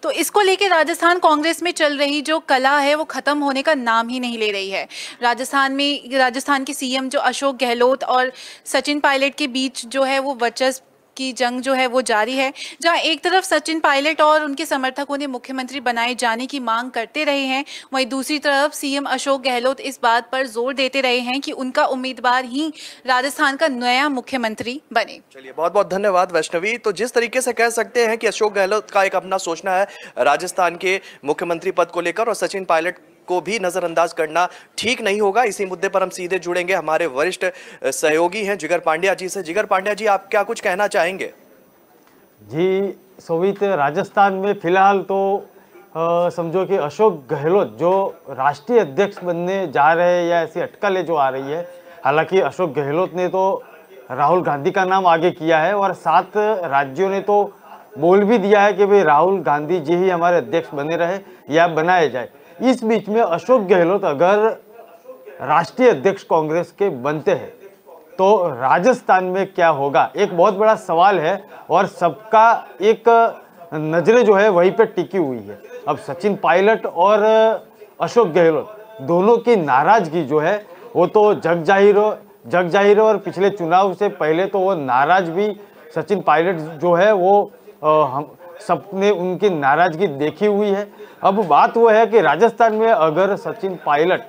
तो इसको लेकर राजस्थान कांग्रेस में चल रही जो कला है वो खत्म होने का नाम ही नहीं ले रही है। राजस्थान के सीएम जो अशोक गहलोत और सचिन पायलट के बीच जो है वो वर्चस्व की जंग जो है वो जारी है, जहां एक तरफ सचिन पायलट और उनके समर्थकों ने मुख्यमंत्री बनाए जाने की मांग करते रहे हैं, वहीं दूसरी तरफ सीएम अशोक गहलोत इस बात पर जोर देते रहे हैं कि उनका उम्मीदवार ही राजस्थान का नया मुख्यमंत्री बने। चलिए, बहुत बहुत धन्यवाद वैष्णवी। तो जिस तरीके से कह सकते हैं कि अशोक गहलोत का एक अपना सोचना है राजस्थान के मुख्यमंत्री पद को लेकर और सचिन पायलट को भी नजरअंदाज करना ठीक नहीं होगा। इसी मुद्दे पर हम सीधे जुड़ेंगे हमारे वरिष्ठ सहयोगी हैं जिगर पांड्या जी से। जिगर पांड्या जी, आप क्या कुछ कहना चाहेंगे? जी शोभित, राजस्थान में फिलहाल तो समझो कि अशोक गहलोत जो राष्ट्रीय अध्यक्ष बनने जा रहे हैं या ऐसी अटकलें जो आ रही है, हालांकि अशोक गहलोत ने तो राहुल गांधी का नाम आगे किया है और 7 राज्यों ने तो बोल भी दिया है कि भाई राहुल गांधी जी ही हमारे अध्यक्ष बने रहे या बनाए जाए। इस बीच में अशोक गहलोत अगर राष्ट्रीय अध्यक्ष कांग्रेस के बनते हैं तो राजस्थान में क्या होगा, एक बहुत बड़ा सवाल है और सबका एक नजरें जो है वहीं पे टिकी हुई है। अब सचिन पायलट और अशोक गहलोत दोनों की नाराजगी जो है वो तो जग जाहिर है और पिछले चुनाव से पहले तो वो नाराज भी सचिन पायलट जो है वो हम सबने उनकी नाराजगी देखी हुई है। अब बात वो है कि राजस्थान में अगर सचिन पायलट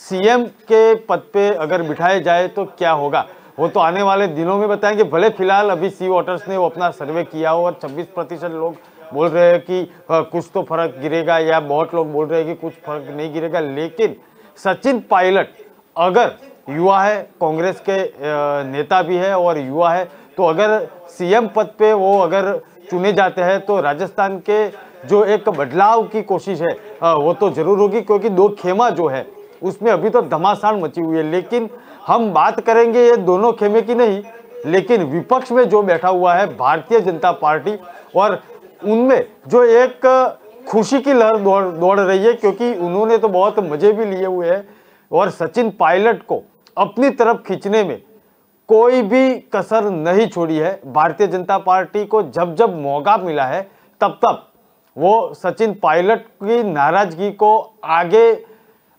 सीएम के पद पे अगर बिठाए जाए तो क्या होगा, वो तो आने वाले दिनों में बताएंगे। भले फिलहाल अभी सी वोटर्स ने वो अपना सर्वे किया हो और 26% लोग बोल रहे हैं कि कुछ तो फर्क गिरेगा या बहुत लोग बोल रहे हैं कि कुछ फर्क नहीं गिरेगा, लेकिन सचिन पायलट अगर युवा है, कांग्रेस के नेता भी है और युवा है, तो अगर सीएम पद पे वो अगर चुने जाते हैं तो राजस्थान के जो एक बदलाव की कोशिश है वो तो जरूर होगी, क्योंकि 2 खेमा जो है उसमें अभी तो घमासान मची हुई है। लेकिन हम बात करेंगे ये दोनों खेमे की नहीं, लेकिन विपक्ष में जो बैठा हुआ है भारतीय जनता पार्टी, और उनमें जो एक खुशी की लहर दौड़ रही है, क्योंकि उन्होंने तो बहुत मजे भी लिए हुए हैं और सचिन पायलट को अपनी तरफ खींचने में कोई भी कसर नहीं छोड़ी है। भारतीय जनता पार्टी को जब जब मौका मिला है तब तब वो सचिन पायलट की नाराजगी को आगे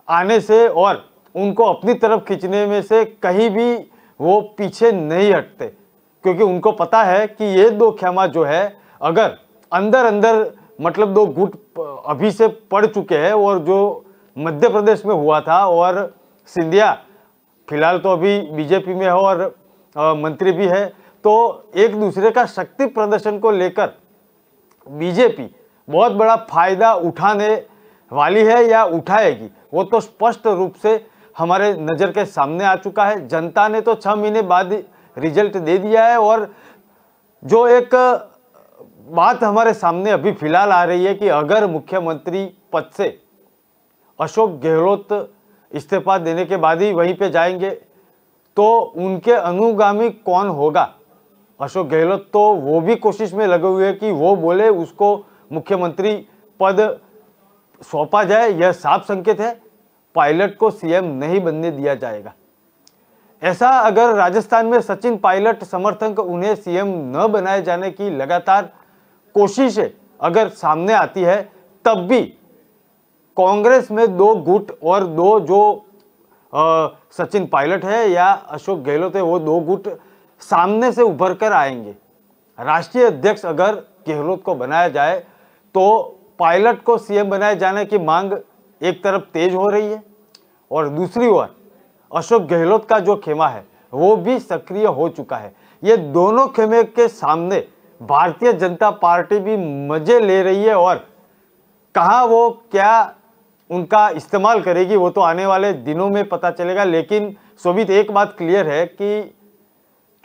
आने से और उनको अपनी तरफ खींचने में से कहीं भी वो पीछे नहीं हटते, क्योंकि उनको पता है कि ये 2 खेमा जो है अगर अंदर अंदर मतलब 2 गुट अभी से पड़ चुके हैं, और जो मध्य प्रदेश में हुआ था और सिंधिया फिलहाल तो अभी बीजेपी में है और मंत्री भी है, तो एक दूसरे का शक्ति प्रदर्शन को लेकर बीजेपी बहुत बड़ा फायदा उठाने वाली है या उठाएगी, वो तो स्पष्ट रूप से हमारे नज़र के सामने आ चुका है। जनता ने तो 6 महीने बाद रिजल्ट दे दिया है और जो एक बात हमारे सामने अभी फिलहाल आ रही है कि अगर मुख्यमंत्री पद से अशोक गहलोत इस्तीफा देने के बाद ही वहीं पे जाएंगे तो उनके अनुगामी कौन होगा। अशोक गहलोत तो वो भी कोशिश में लगे हुए हैं कि वो बोले उसको मुख्यमंत्री पद सौंपा जाए, यह साफ संकेत है पायलट को सीएम नहीं बनने दिया जाएगा। ऐसा अगर राजस्थान में सचिन पायलट समर्थक उन्हें सीएम न बनाए जाने की लगातार कोशिशें अगर सामने आती है, तब भी कांग्रेस में दो गुट और दो जो सचिन पायलट है या अशोक गहलोत है, वो दो गुट सामने से उभर कर आएंगे। राष्ट्रीय अध्यक्ष अगर गहलोत को बनाया जाए तो पायलट को सीएम बनाए जाने की मांग एक तरफ तेज हो रही है और दूसरी ओर अशोक गहलोत का जो खेमा है वो भी सक्रिय हो चुका है। ये दोनों खेमे के सामने भारतीय जनता पार्टी भी मजे ले रही है और कहाँ वो क्या उनका इस्तेमाल करेगी वो तो आने वाले दिनों में पता चलेगा। लेकिन शोभित, एक बात क्लियर है कि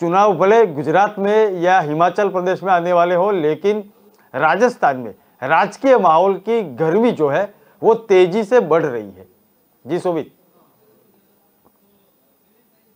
चुनाव भले गुजरात में या हिमाचल प्रदेश में आने वाले हो, लेकिन राजस्थान में राजकीय माहौल की गर्मी जो है वो तेजी से बढ़ रही है। जी शोभित।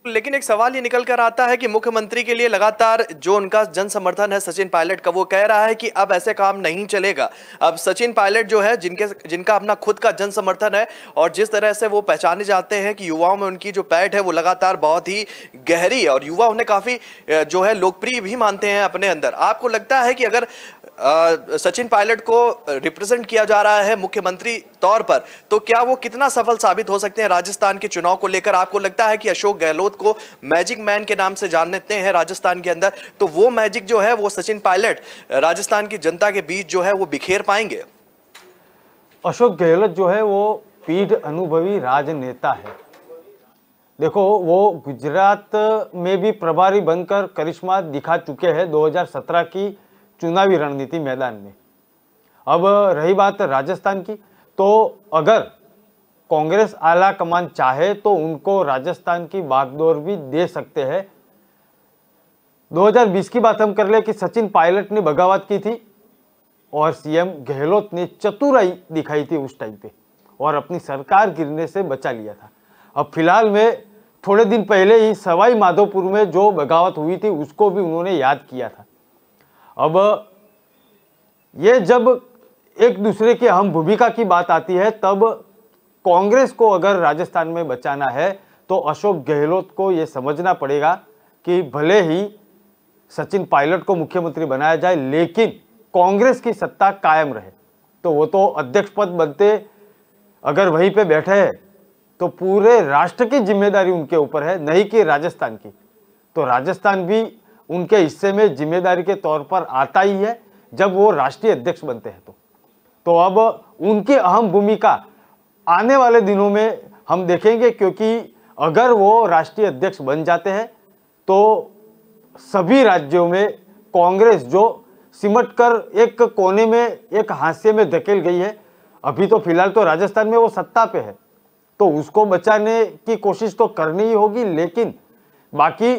लेकिन एक सवाल ये निकल कर आता है कि मुख्यमंत्री के लिए लगातार जो उनका जन समर्थन है सचिन पायलट का, वो कह रहा है कि अब ऐसे काम नहीं चलेगा। अब सचिन पायलट जो है जिनका अपना खुद का जन समर्थन है और जिस तरह से वो पहचाने जाते हैं कि युवाओं में उनकी जो पैठ है वो लगातार बहुत ही गहरी है और युवा उन्हें काफी जो है लोकप्रिय भी मानते हैं अपने अंदर। आपको लगता है कि अगर सचिन पायलट को रिप्रेजेंट किया जा रहा है मुख्यमंत्री तौर पर, तो क्या वो कितना सफल साबित हो सकते हैं राजस्थान के चुनाव को लेकर? आपको लगता है कि अशोक गहलोत को मैजिक मैन के नाम से जानते हैं राजस्थान के अंदर, तो वो मैजिक जो है वो सचिन पायलट राजस्थान की जनता के बीच जो है वो बिखेर पाएंगे? अशोक गहलोत जो है वो पीढ़ अनुभवी राजनेता है। देखो, वो गुजरात में भी प्रभारी बनकर करिश्मा दिखा चुके हैं 2017 की चुनावी रणनीति मैदान में। अब रही बात राजस्थान की, तो अगर कांग्रेस आला कमान चाहे तो उनको राजस्थान की बागडोर भी दे सकते हैं। 2020 की बात हम कर ले कि सचिन पायलट ने बगावत की थी और सीएम गहलोत ने चतुराई दिखाई थी उस टाइम पे और अपनी सरकार गिरने से बचा लिया था। अब फिलहाल में थोड़े दिन पहले ही सवाई माधोपुर में जो बगावत हुई थी उसको भी उन्होंने याद किया था। अब ये जब एक दूसरे की अहम भूमिका की बात आती है, तब कांग्रेस को अगर राजस्थान में बचाना है तो अशोक गहलोत को ये समझना पड़ेगा कि भले ही सचिन पायलट को मुख्यमंत्री बनाया जाए, लेकिन कांग्रेस की सत्ता कायम रहे। तो वो तो अध्यक्ष पद बनते अगर वहीं पे बैठे हैं तो पूरे राष्ट्र की जिम्मेदारी उनके ऊपर है, नहीं कि राजस्थान की। तो राजस्थान भी उनके हिस्से में जिम्मेदारी के तौर पर आता ही है जब वो राष्ट्रीय अध्यक्ष बनते हैं। तो अब उनकी अहम भूमिका आने वाले दिनों में हम देखेंगे, क्योंकि अगर वो राष्ट्रीय अध्यक्ष बन जाते हैं तो सभी राज्यों में कांग्रेस जो सिमटकर एक कोने में एक हाशिए में धकेल गई है, अभी तो फिलहाल तो राजस्थान में वो सत्ता पे है, तो उसको बचाने की कोशिश तो करनी ही होगी। लेकिन बाकी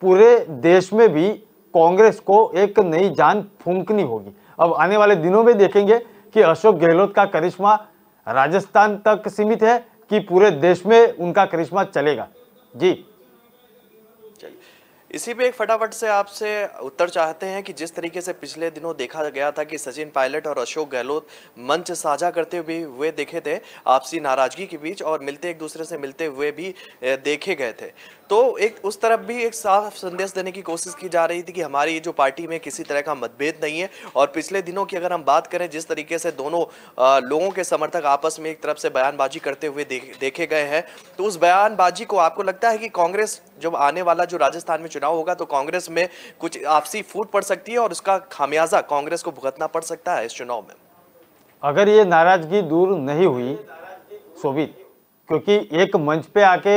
पूरे देश में भी कांग्रेस को एक नई जान फूंकनी होगी। अब आने वाले दिनों में देखेंगे कि अशोक गहलोत का करिश्मा राजस्थान तक सीमित है कि पूरे देश में उनका करिश्मा चलेगा। जी, इसी पे एक फटाफट से आपसे उत्तर चाहते हैं कि जिस तरीके से पिछले दिनों देखा गया था कि सचिन पायलट और अशोक गहलोत मंच साझा करते हुए देखे थे आपसी नाराजगी के बीच और एक दूसरे से मिलते हुए भी देखे गए थे, तो एक उस तरफ भी एक साफ संदेश देने की कोशिश की जा रही थी कि हमारी जो पार्टी में किसी तरह का मतभेद नहीं है। और पिछले दिनों की अगर हम बात करें, जिस तरीके से दोनों लोगों के समर्थक आपस में एक तरफ से बयानबाजी करते हुए देखे गए हैं, तो उस बयानबाजी को आपको लगता है कि कांग्रेस जब आने वाला जो राजस्थान में चुनाव होगा तो कांग्रेस में कुछ आपसी फूट पड़ सकती है और उसका खामियाजा कांग्रेस को भुगतना पड़ सकता है इस चुनाव में? अगर ये नाराजगी दूर नहीं हुई शोभित, क्योंकि एक मंच पे आके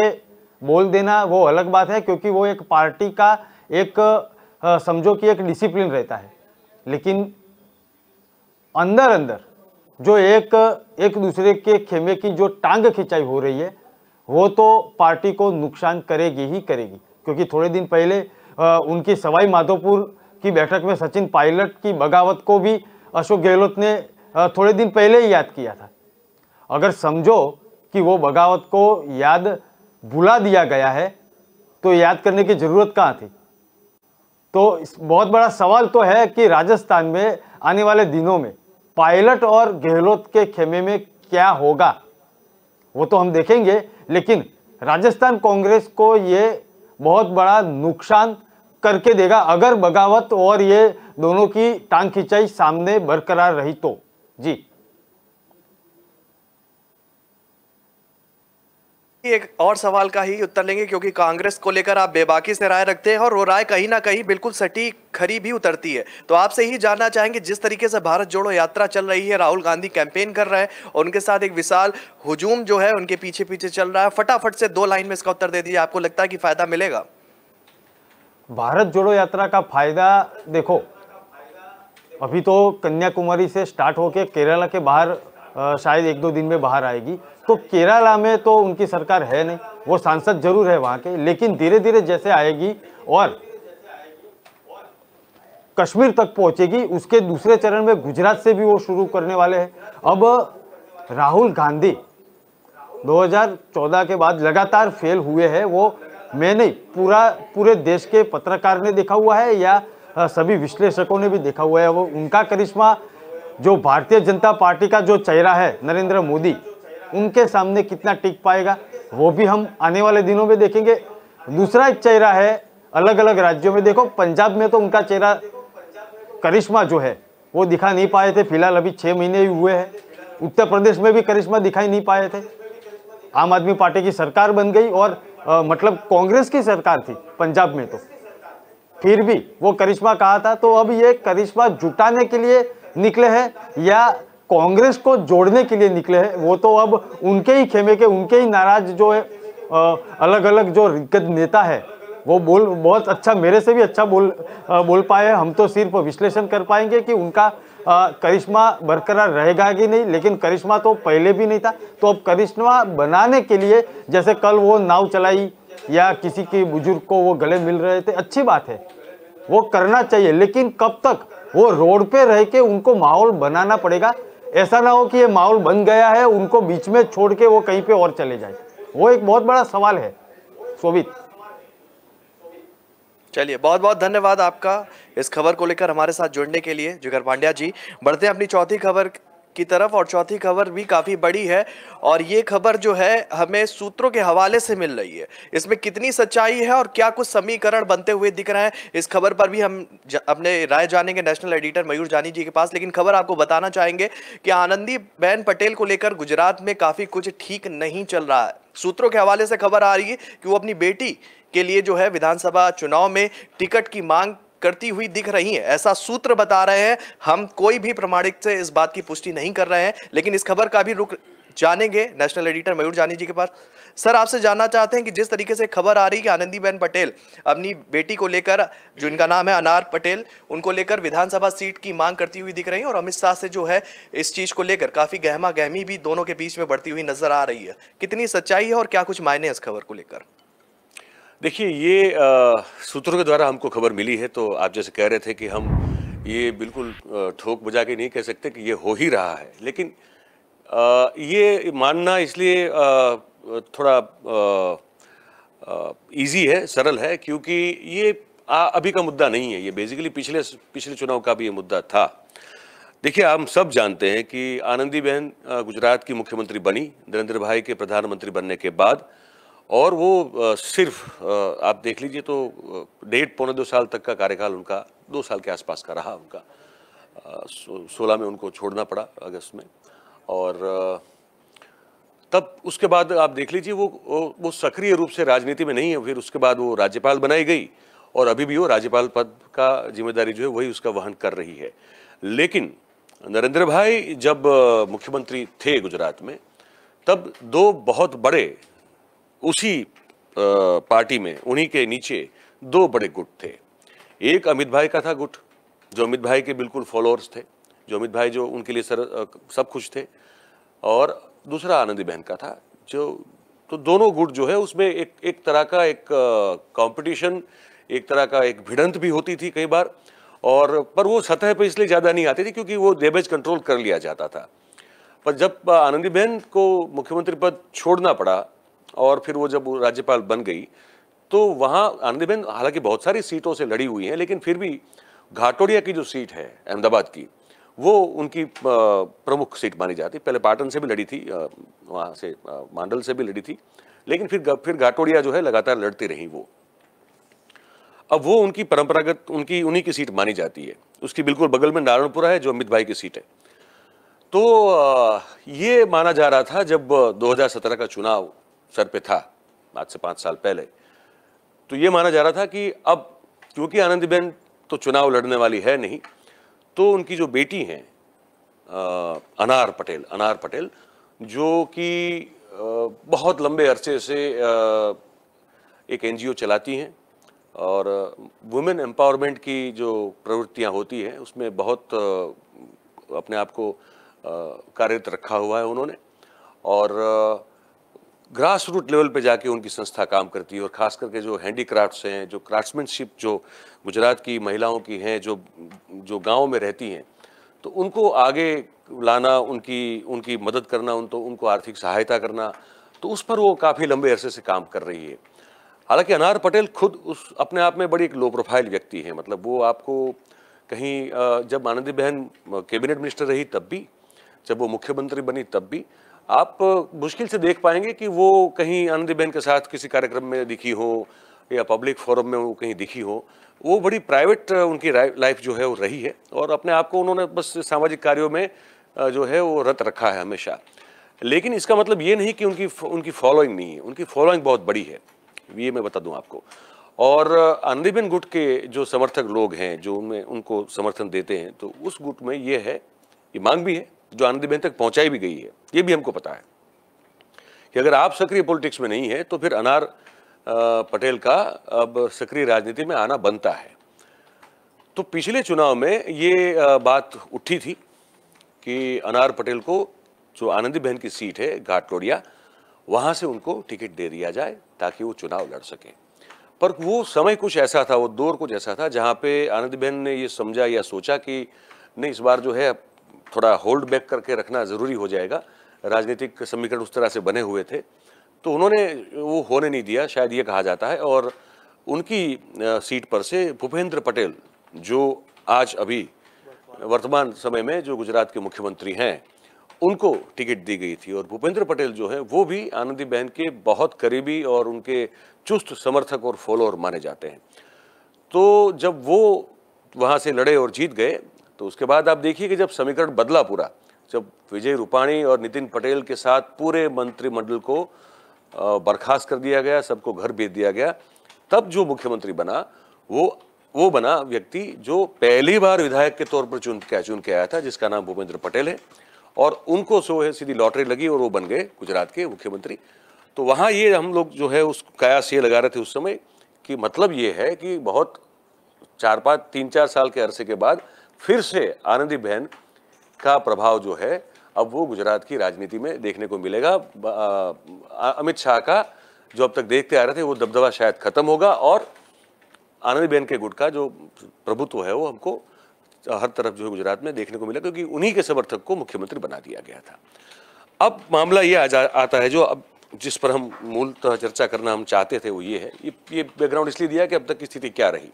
बोल देना वो अलग बात है, क्योंकि वो एक पार्टी का एक समझो कि एक डिसिप्लिन रहता है, लेकिन अंदर अंदर जो एक दूसरे के खेमे की जो टांग खिंचाई हो रही है वो तो पार्टी को नुकसान करेगी ही करेगी। क्योंकि थोड़े दिन पहले उनकी सवाई माधोपुर की बैठक में सचिन पायलट की बगावत को भी अशोक गहलोत ने थोड़े दिन पहले ही याद किया था। अगर समझो कि वो बगावत को याद भुला दिया गया है तो याद करने की जरूरत कहाँ थी? तो बहुत बड़ा सवाल तो है कि राजस्थान में आने वाले दिनों में पायलट और गहलोत के खेमे में क्या होगा वो तो हम देखेंगे, लेकिन राजस्थान कांग्रेस को ये बहुत बड़ा नुकसान करके देगा, अगर बगावत और ये दोनों की टांग खिंचाई सामने बरकरार रही तो। जी, एक और सवाल का ही उत्तर लेंगे, क्योंकि कांग्रेस को लेकर आप बेबाकी से राय रखते हैं और वो राय कहीं ना कहीं बिल्कुल सटीक खरी भी उतरती है। तो आपसे ही जानना चाहेंगे, जिस तरीके से भारत जोड़ो यात्रा चल रही है, राहुल गांधी कैंपेन कर रहे हैं और उनके साथ एक विशाल हुजूम जो है उनके पीछे पीछे चल रहा है, फटाफट से 2 लाइन में इसका उत्तर दे दीजिए। आपको लगता है कि फायदा मिलेगा? भारत जोड़ो यात्रा का फायदा देखो, अभी तो कन्याकुमारी से स्टार्ट होके केरला के बाहर शायद 1-2 दिन में बाहर आएगी। तो केरला में तो उनकी सरकार है नहीं, वो सांसद जरूर है वहां के, लेकिन धीरे धीरे जैसे आएगी और कश्मीर तक पहुंचेगी, उसके दूसरे चरण में गुजरात से भी वो शुरू करने वाले हैं। अब राहुल गांधी 2014 के बाद लगातार फेल हुए हैं, वो मैं नहीं, पूरे देश के पत्रकार ने देखा हुआ है या सभी विश्लेषकों ने भी देखा हुआ है। वो उनका करिश्मा जो भारतीय जनता पार्टी का जो चेहरा है नरेंद्र मोदी, उनके सामने कितना टिक पाएगा वो भी हम आने वाले दिनों में देखेंगे। दूसरा एक चेहरा है अलग अलग राज्यों में, देखो पंजाब में तो उनका चेहरा करिश्मा जो है वो दिखा नहीं पाए थे, फिलहाल अभी 6 महीने ही हुए हैं। उत्तर प्रदेश में भी करिश्मा दिखाई नहीं पाए थे। आम आदमी पार्टी की सरकार बन गई और मतलब कांग्रेस की सरकार थी पंजाब में, तो फिर भी वो करिश्मा कहा था। तो अब ये करिश्मा जुटाने के लिए निकले हैं या कांग्रेस को जोड़ने के लिए निकले हैं, वो तो अब उनके ही खेमे के, उनके ही नाराज जो है अलग अलग जो दिग्गज नेता है वो बहुत अच्छा, मेरे से भी अच्छा बोल पाए। हम तो सिर्फ विश्लेषण कर पाएंगे कि उनका करिश्मा बरकरार रहेगा कि नहीं, लेकिन करिश्मा तो पहले भी नहीं था। तो अब करिश्मा बनाने के लिए, जैसे कल वो नाव चलाई या किसी के बुजुर्ग को वो गले मिल रहे थे, अच्छी बात है, वो करना चाहिए, लेकिन कब तक वो रोड पे रह के उनको माहौल बनाना पड़ेगा। ऐसा ना हो कि ये माहौल बन गया है, उनको बीच में छोड़ के वो कहीं पे और चले जाए, वो एक बहुत बड़ा सवाल है। शोभित, चलिए, बहुत बहुत धन्यवाद आपका इस खबर को लेकर हमारे साथ जुड़ने के लिए, जिगर पांड्या जी। बढ़ते हैं अपनी चौथी खबर की तरफ, और चौथी खबर भी काफी बड़ी है और ये खबर जो है हमें सूत्रों के हवाले से मिल रही है। इसमें कितनी सच्चाई है और क्या कुछ समीकरण बनते हुए दिख रहे हैं, इस खबर पर भी हम अपने राय जानेंगे नेशनल एडिटर मयूर जानी जी के पास। लेकिन खबर आपको बताना चाहेंगे कि आनंदीबेन पटेल को लेकर गुजरात में काफी कुछ ठीक नहीं चल रहा है। सूत्रों के हवाले से खबर आ रही है कि वो अपनी बेटी के लिए जो है विधानसभा चुनाव में टिकट की मांग करती हुई दिख रही है, ऐसा सूत्र बता रहे हैं। हम कोई भी प्रमाणिक से इस बात की पुष्टि नहीं कर रहे हैं, लेकिन इस खबर का भी रुख जानेंगे नेशनल एडिटर मयूर जानी जी के पास। सर, आपसे जानना चाहते हैं कि जिस तरीके से खबर आ रही है कि आनंदीबेन पटेल अपनी बेटी को लेकर, जो इनका नाम है अनार पटेल, उनको लेकर विधानसभा सीट की मांग करती हुई दिख रही है और अमित शाह से जो है इस चीज को लेकर काफी गहमा गहमी भी दोनों के बीच में बढ़ती हुई नजर आ रही है। कितनी सच्चाई है और क्या कुछ मायने है इस खबर को लेकर? देखिए, ये सूत्रों के द्वारा हमको खबर मिली है, तो आप जैसे कह रहे थे कि हम ये बिल्कुल ठोक बजा के नहीं कह सकते कि ये हो ही रहा है, लेकिन ये मानना इसलिए थोड़ा इजी है, सरल है, क्योंकि ये अभी का मुद्दा नहीं है। ये बेसिकली पिछले चुनाव का भी ये मुद्दा था। देखिए, हम सब जानते हैं कि आनंदीबेन गुजरात की मुख्यमंत्री बनी नरेंद्र भाई के प्रधानमंत्री बनने के बाद, और वो सिर्फ आप देख लीजिए तो 1.5-2 साल तक का कार्यकाल उनका 2 साल के आसपास का रहा उनका। 16 में उनको छोड़ना पड़ा अगस्त में, और तब उसके बाद आप देख लीजिए वो सक्रिय रूप से राजनीति में नहीं है। फिर उसके बाद वो राज्यपाल बनाई गई और अभी भी वो राज्यपाल पद का जिम्मेदारी जो है वही उसका वहन कर रही है। लेकिन नरेंद्र भाई जब मुख्यमंत्री थे गुजरात में, तब 2 बहुत बड़े उसी पार्टी में, उन्हीं के नीचे 2 बड़े गुट थे। एक अमित भाई का था गुट, जो अमित भाई के बिल्कुल फॉलोअर्स थे, जो अमित भाई जो उनके लिए सब कुछ थे, और दूसरा आनंदीबेन का था, जो तो दोनों गुट जो है उसमें एक तरह का एक कंपटीशन, एक तरह का एक भिड़ंत भी होती थी कई बार, और पर वो सतह पर इसलिए ज़्यादा नहीं आती थी क्योंकि वो डैमेज कंट्रोल कर लिया जाता था। पर जब आनंदीबेन को मुख्यमंत्री पद छोड़ना पड़ा और फिर वो जब राज्यपाल बन गई, तो वहाँ आनंदीबेन हालांकि बहुत सारी सीटों से लड़ी हुई हैं, लेकिन फिर भी घाटोड़िया की जो सीट है अहमदाबाद की, वो उनकी प्रमुख सीट मानी जाती। पहले पाटन से भी लड़ी थी, वहाँ से मांडल से भी लड़ी थी, लेकिन फिर घाटोड़िया जो है लगातार लड़ती रही वो। अब वो उनकी परंपरागत उन्हीं की सीट मानी जाती है। उसकी बिल्कुल बगल में नारायणपुरा है जो अमित भाई की सीट है। तो ये माना जा रहा था जब 2017 का चुनाव सर पे था, आज से 5 साल पहले, तो ये माना जा रहा था कि अब क्योंकि आनंदीबेन तो चुनाव लड़ने वाली है नहीं, तो उनकी जो बेटी हैं अनार पटेल जो कि बहुत लंबे अरसे से एक एनजीओ चलाती हैं और वुमेन एम्पावरमेंट की जो प्रवृत्तियां होती हैं उसमें बहुत अपने आप को कार्यरत रखा हुआ है उन्होंने, और ग्रास रूट लेवल पे जाके उनकी संस्था काम करती है। और ख़ास करके जो हैंडीक्राफ्ट्स हैं, जो क्राफ्ट्समैनशिप जो गुजरात की महिलाओं की हैं, जो गाँव में रहती हैं, तो उनको आगे लाना, उनकी मदद करना, उनको आर्थिक सहायता करना, तो उस पर वो काफ़ी लंबे अरसे से काम कर रही है। हालांकि अनार पटेल खुद उस अपने आप में बड़ी एक लो प्रोफाइल व्यक्ति है। मतलब वो आपको कहीं जब आनंदीबेन कैबिनेट मिनिस्टर रही तब भी, जब वो मुख्यमंत्री बनी तब भी, आप मुश्किल से देख पाएंगे कि वो कहीं आनंदीबेन के साथ किसी कार्यक्रम में दिखी हो या पब्लिक फोरम में वो कहीं दिखी हो। वो बड़ी प्राइवेट उनकी लाइफ जो है वो रही है और अपने आप को उन्होंने बस सामाजिक कार्यों में जो है वो रत रखा है हमेशा। लेकिन इसका मतलब ये नहीं कि उनकी फॉलोइंग नहीं है, उनकी फॉलोइंग बहुत बड़ी है, ये मैं बता दूं आपको। और आनंदीबेन गुट के जो समर्थक लोग हैं जो उनको समर्थन देते हैं, तो उस गुट में ये है, ये मांग भी है जो आनंदीबेन तक पहुंचाई भी गई है, ये भी हमको पता है कि अगर आप सक्रिय पॉलिटिक्स में नहीं है तो फिर अनार पटेल का अब सक्रिय राजनीति में आना बनता है। तो पिछले चुनाव में ये बात उठी थी कि अनार पटेल को जो आनंदीबेन की सीट है घाटलोड़िया, वहां से उनको टिकट दे दिया जाए ताकि वो चुनाव लड़ सके। पर वो समय कुछ ऐसा था, वो दौर कुछ ऐसा था जहां पे आनंदीबेन ने ये समझा या सोचा कि नहीं, इस बार जो है थोड़ा होल्ड बैक करके रखना ज़रूरी हो जाएगा। राजनीतिक समीकरण उस तरह से बने हुए थे, तो उन्होंने वो होने नहीं दिया, शायद ये कहा जाता है। और उनकी सीट पर से भूपेंद्र पटेल, जो आज अभी वर्तमान समय में जो गुजरात के मुख्यमंत्री हैं, उनको टिकट दी गई थी। और भूपेंद्र पटेल जो है वो भी आनंदीबेन के बहुत करीबी और उनके चुस्त समर्थक और फॉलोअर माने जाते हैं। तो जब वो वहाँ से लड़े और जीत गए, तो उसके बाद आप देखिए कि जब समीकरण बदला पूरा, जब विजय रूपाणी और नितिन पटेल के साथ पूरे मंत्रिमंडल को बर्खास्त कर दिया गया, सबको घर भेज दिया गया, तब जो मुख्यमंत्री बना वो बना व्यक्ति जो पहली बार विधायक के तौर पर चुन के आया था, जिसका नाम भूपेंद्र पटेल है। और उनको सीधी लॉटरी लगी और वो बन गए गुजरात के मुख्यमंत्री। तो वहाँ ये हम लोग जो है उस कयास ये लगा रहे थे उस समय कि मतलब ये है कि बहुत 3-4 साल के अरसे के बाद फिर से आनंदीबेन का प्रभाव जो है अब वो गुजरात की राजनीति में देखने को मिलेगा। अमित शाह का जो अब तक देखते आ रहे थे वो दबदबा शायद खत्म होगा और आनंदीबेन के गुट का जो प्रभुत्व है वो हमको हर तरफ जो है गुजरात में देखने को मिला, क्योंकि उन्हीं के समर्थक को मुख्यमंत्री बना दिया गया था। अब मामला ये आता है जो अब जिस पर हम मूलतः चर्चा करना हम चाहते थे वो ये है, ये बैकग्राउंड इसलिए दिया कि अब तक की स्थिति क्या रही।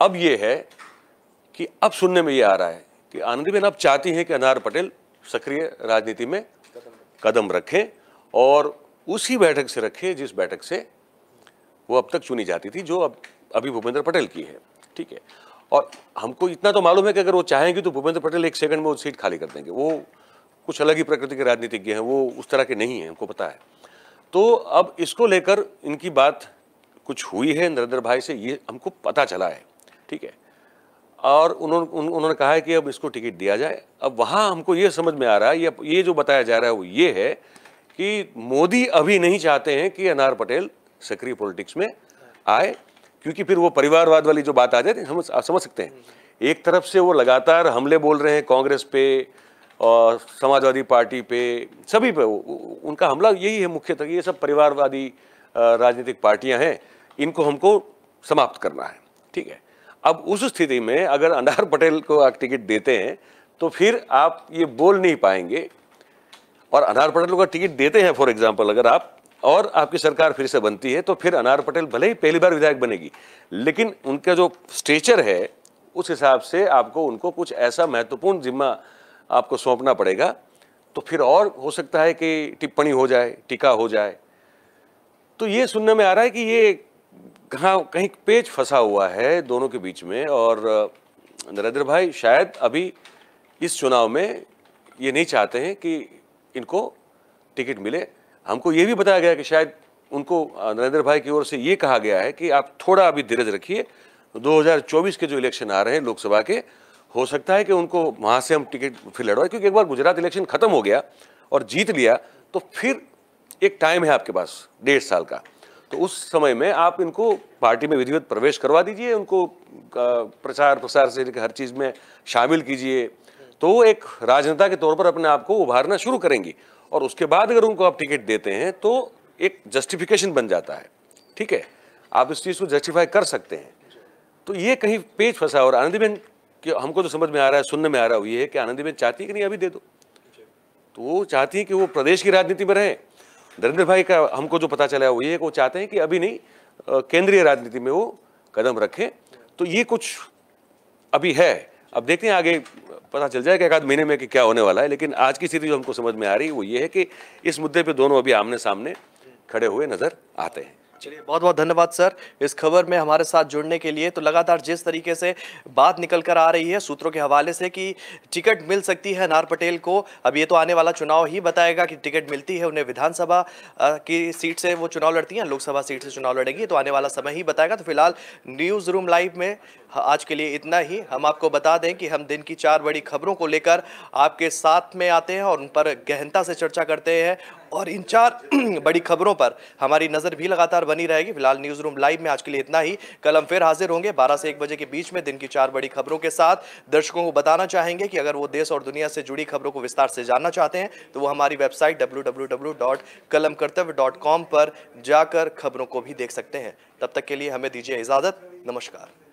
अब ये है कि अब सुनने में ये आ रहा है कि आनंदीबेन अब चाहती हैं कि अनार पटेल सक्रिय राजनीति में कदम रखें और उसी बैठक से रखें जिस बैठक से वो अब तक चुनी जाती थी, जो अब अभी भूपेंद्र पटेल की है। ठीक है, और हमको इतना तो मालूम है कि अगर वो चाहेंगे तो भूपेंद्र पटेल 1 सेकंड में वो सीट खाली कर देंगे। वो कुछ अलग ही प्रकृति के राजनीतिज्ञ हैं, वो उस तरह के नहीं हैं, हमको पता है। तो अब इसको लेकर इनकी बात कुछ हुई है नरेंद्र भाई से, ये हमको पता चला है। ठीक है, और उन्होंने कहा है कि अब इसको टिकट दिया जाए। अब वहाँ हमको ये समझ में आ रहा है, ये जो बताया जा रहा है वो ये है कि मोदी अभी नहीं चाहते हैं कि अनार पटेल सक्रिय पॉलिटिक्स में आए, क्योंकि फिर वो परिवारवाद वाली जो बात आ जाती है, हम समझ सकते हैं। एक तरफ से वो लगातार हमले बोल रहे हैं कांग्रेस पे और समाजवादी पार्टी पे, सभी पे उनका हमला यही है मुख्यतः, ये सब परिवारवादी राजनीतिक पार्टियां हैं, इनको हमको समाप्त करना है। ठीक है, अब उस स्थिति में अगर अनार पटेल को आप टिकट देते हैं तो फिर आप ये बोल नहीं पाएंगे, और अनार पटेल को टिकट देते हैं फॉर एग्जाम्पल अगर आप, और आपकी सरकार फिर से बनती है, तो फिर अनार पटेल भले ही पहली बार विधायक बनेगी, लेकिन उनका जो स्टेचर है उस हिसाब से आपको उनको कुछ ऐसा महत्वपूर्ण जिम्मा आपको सौंपना पड़ेगा। तो फिर और हो सकता है कि टिप्पणी हो जाए, टीका हो जाए। तो ये सुनने में आ रहा है कि ये कहीं पेच फंसा हुआ है दोनों के बीच में। और नरेंद्र भाई शायद अभी इस चुनाव में ये नहीं चाहते हैं कि इनको टिकट मिले। हमको ये भी बताया गया कि शायद उनको नरेंद्र भाई की ओर से ये कहा गया है कि आप थोड़ा अभी धीरज रखिए, 2024 के जो इलेक्शन आ रहे हैं लोकसभा के, हो सकता है कि उनको वहाँ से हम टिकट फिर लड़वाएं, क्योंकि एक बार गुजरात इलेक्शन खत्म हो गया और जीत लिया तो फिर एक टाइम है आपके पास 1.5 साल का, तो उस समय में आप इनको पार्टी में विधिवत प्रवेश करवा दीजिए, उनको प्रचार प्रसार से हर चीज़ में शामिल कीजिए, तो वो एक राजनेता के तौर पर अपने आप को उभारना शुरू करेंगी। और उसके बाद अगर उनको आप टिकट देते हैं तो एक जस्टिफिकेशन बन जाता है, ठीक है, आप इस चीज़ को जस्टिफाई कर सकते हैं। तो ये कहीं पेच फंसा। और आनंदीबेन कि हमको तो समझ में आ रहा है, सुनने में आ रहा है, वो ये है कि आनंदीबेन चाहती है कि नहीं अभी दे दो, तो वो चाहती है कि वो प्रदेश की राजनीति में रहे। नरेंद्र भाई का हमको जो पता चला है वो ये है कि वो चाहते हैं कि अभी नहीं, केंद्रीय राजनीति में वो कदम रखें। तो ये कुछ अभी है, अब देखते हैं आगे पता चल जाएगा एक आध महीने में कि क्या होने वाला है। लेकिन आज की स्थिति जो हमको समझ में आ रही है वो ये है कि इस मुद्दे पे दोनों अभी आमने सामने खड़े हुए नजर आते हैं। चलिए, बहुत बहुत धन्यवाद सर इस खबर में हमारे साथ जुड़ने के लिए। तो लगातार जिस तरीके से बात निकल कर आ रही है सूत्रों के हवाले से कि टिकट मिल सकती है नार पटेल को, अब ये तो आने वाला चुनाव ही बताएगा कि टिकट मिलती है उन्हें। विधानसभा की सीट से वो चुनाव लड़ती हैं, लोकसभा सीट से चुनाव लड़ेगी, तो आने वाला समय ही बताएगा। तो फिलहाल न्यूज़ रूम लाइव में आज के लिए इतना ही। हम आपको बता दें कि हम दिन की 4 बड़ी खबरों को लेकर आपके साथ में आते हैं और उन पर गहनता से चर्चा करते हैं, और इन 4 बड़ी खबरों पर हमारी नज़र भी लगातार बनी रहेगी। फिलहाल न्यूज़ रूम लाइव में आज के लिए इतना ही। कल हम फिर हाजिर होंगे 12 से 1 बजे के बीच में दिन की 4 बड़ी खबरों के साथ। दर्शकों को बताना चाहेंगे कि अगर वो देश और दुनिया से जुड़ी खबरों को विस्तार से जानना चाहते हैं तो वो हमारी वेबसाइट www.kalamkartavya.com पर जाकर खबरों को भी देख सकते हैं। तब तक के लिए हमें दीजिए इजाज़त। नमस्कार।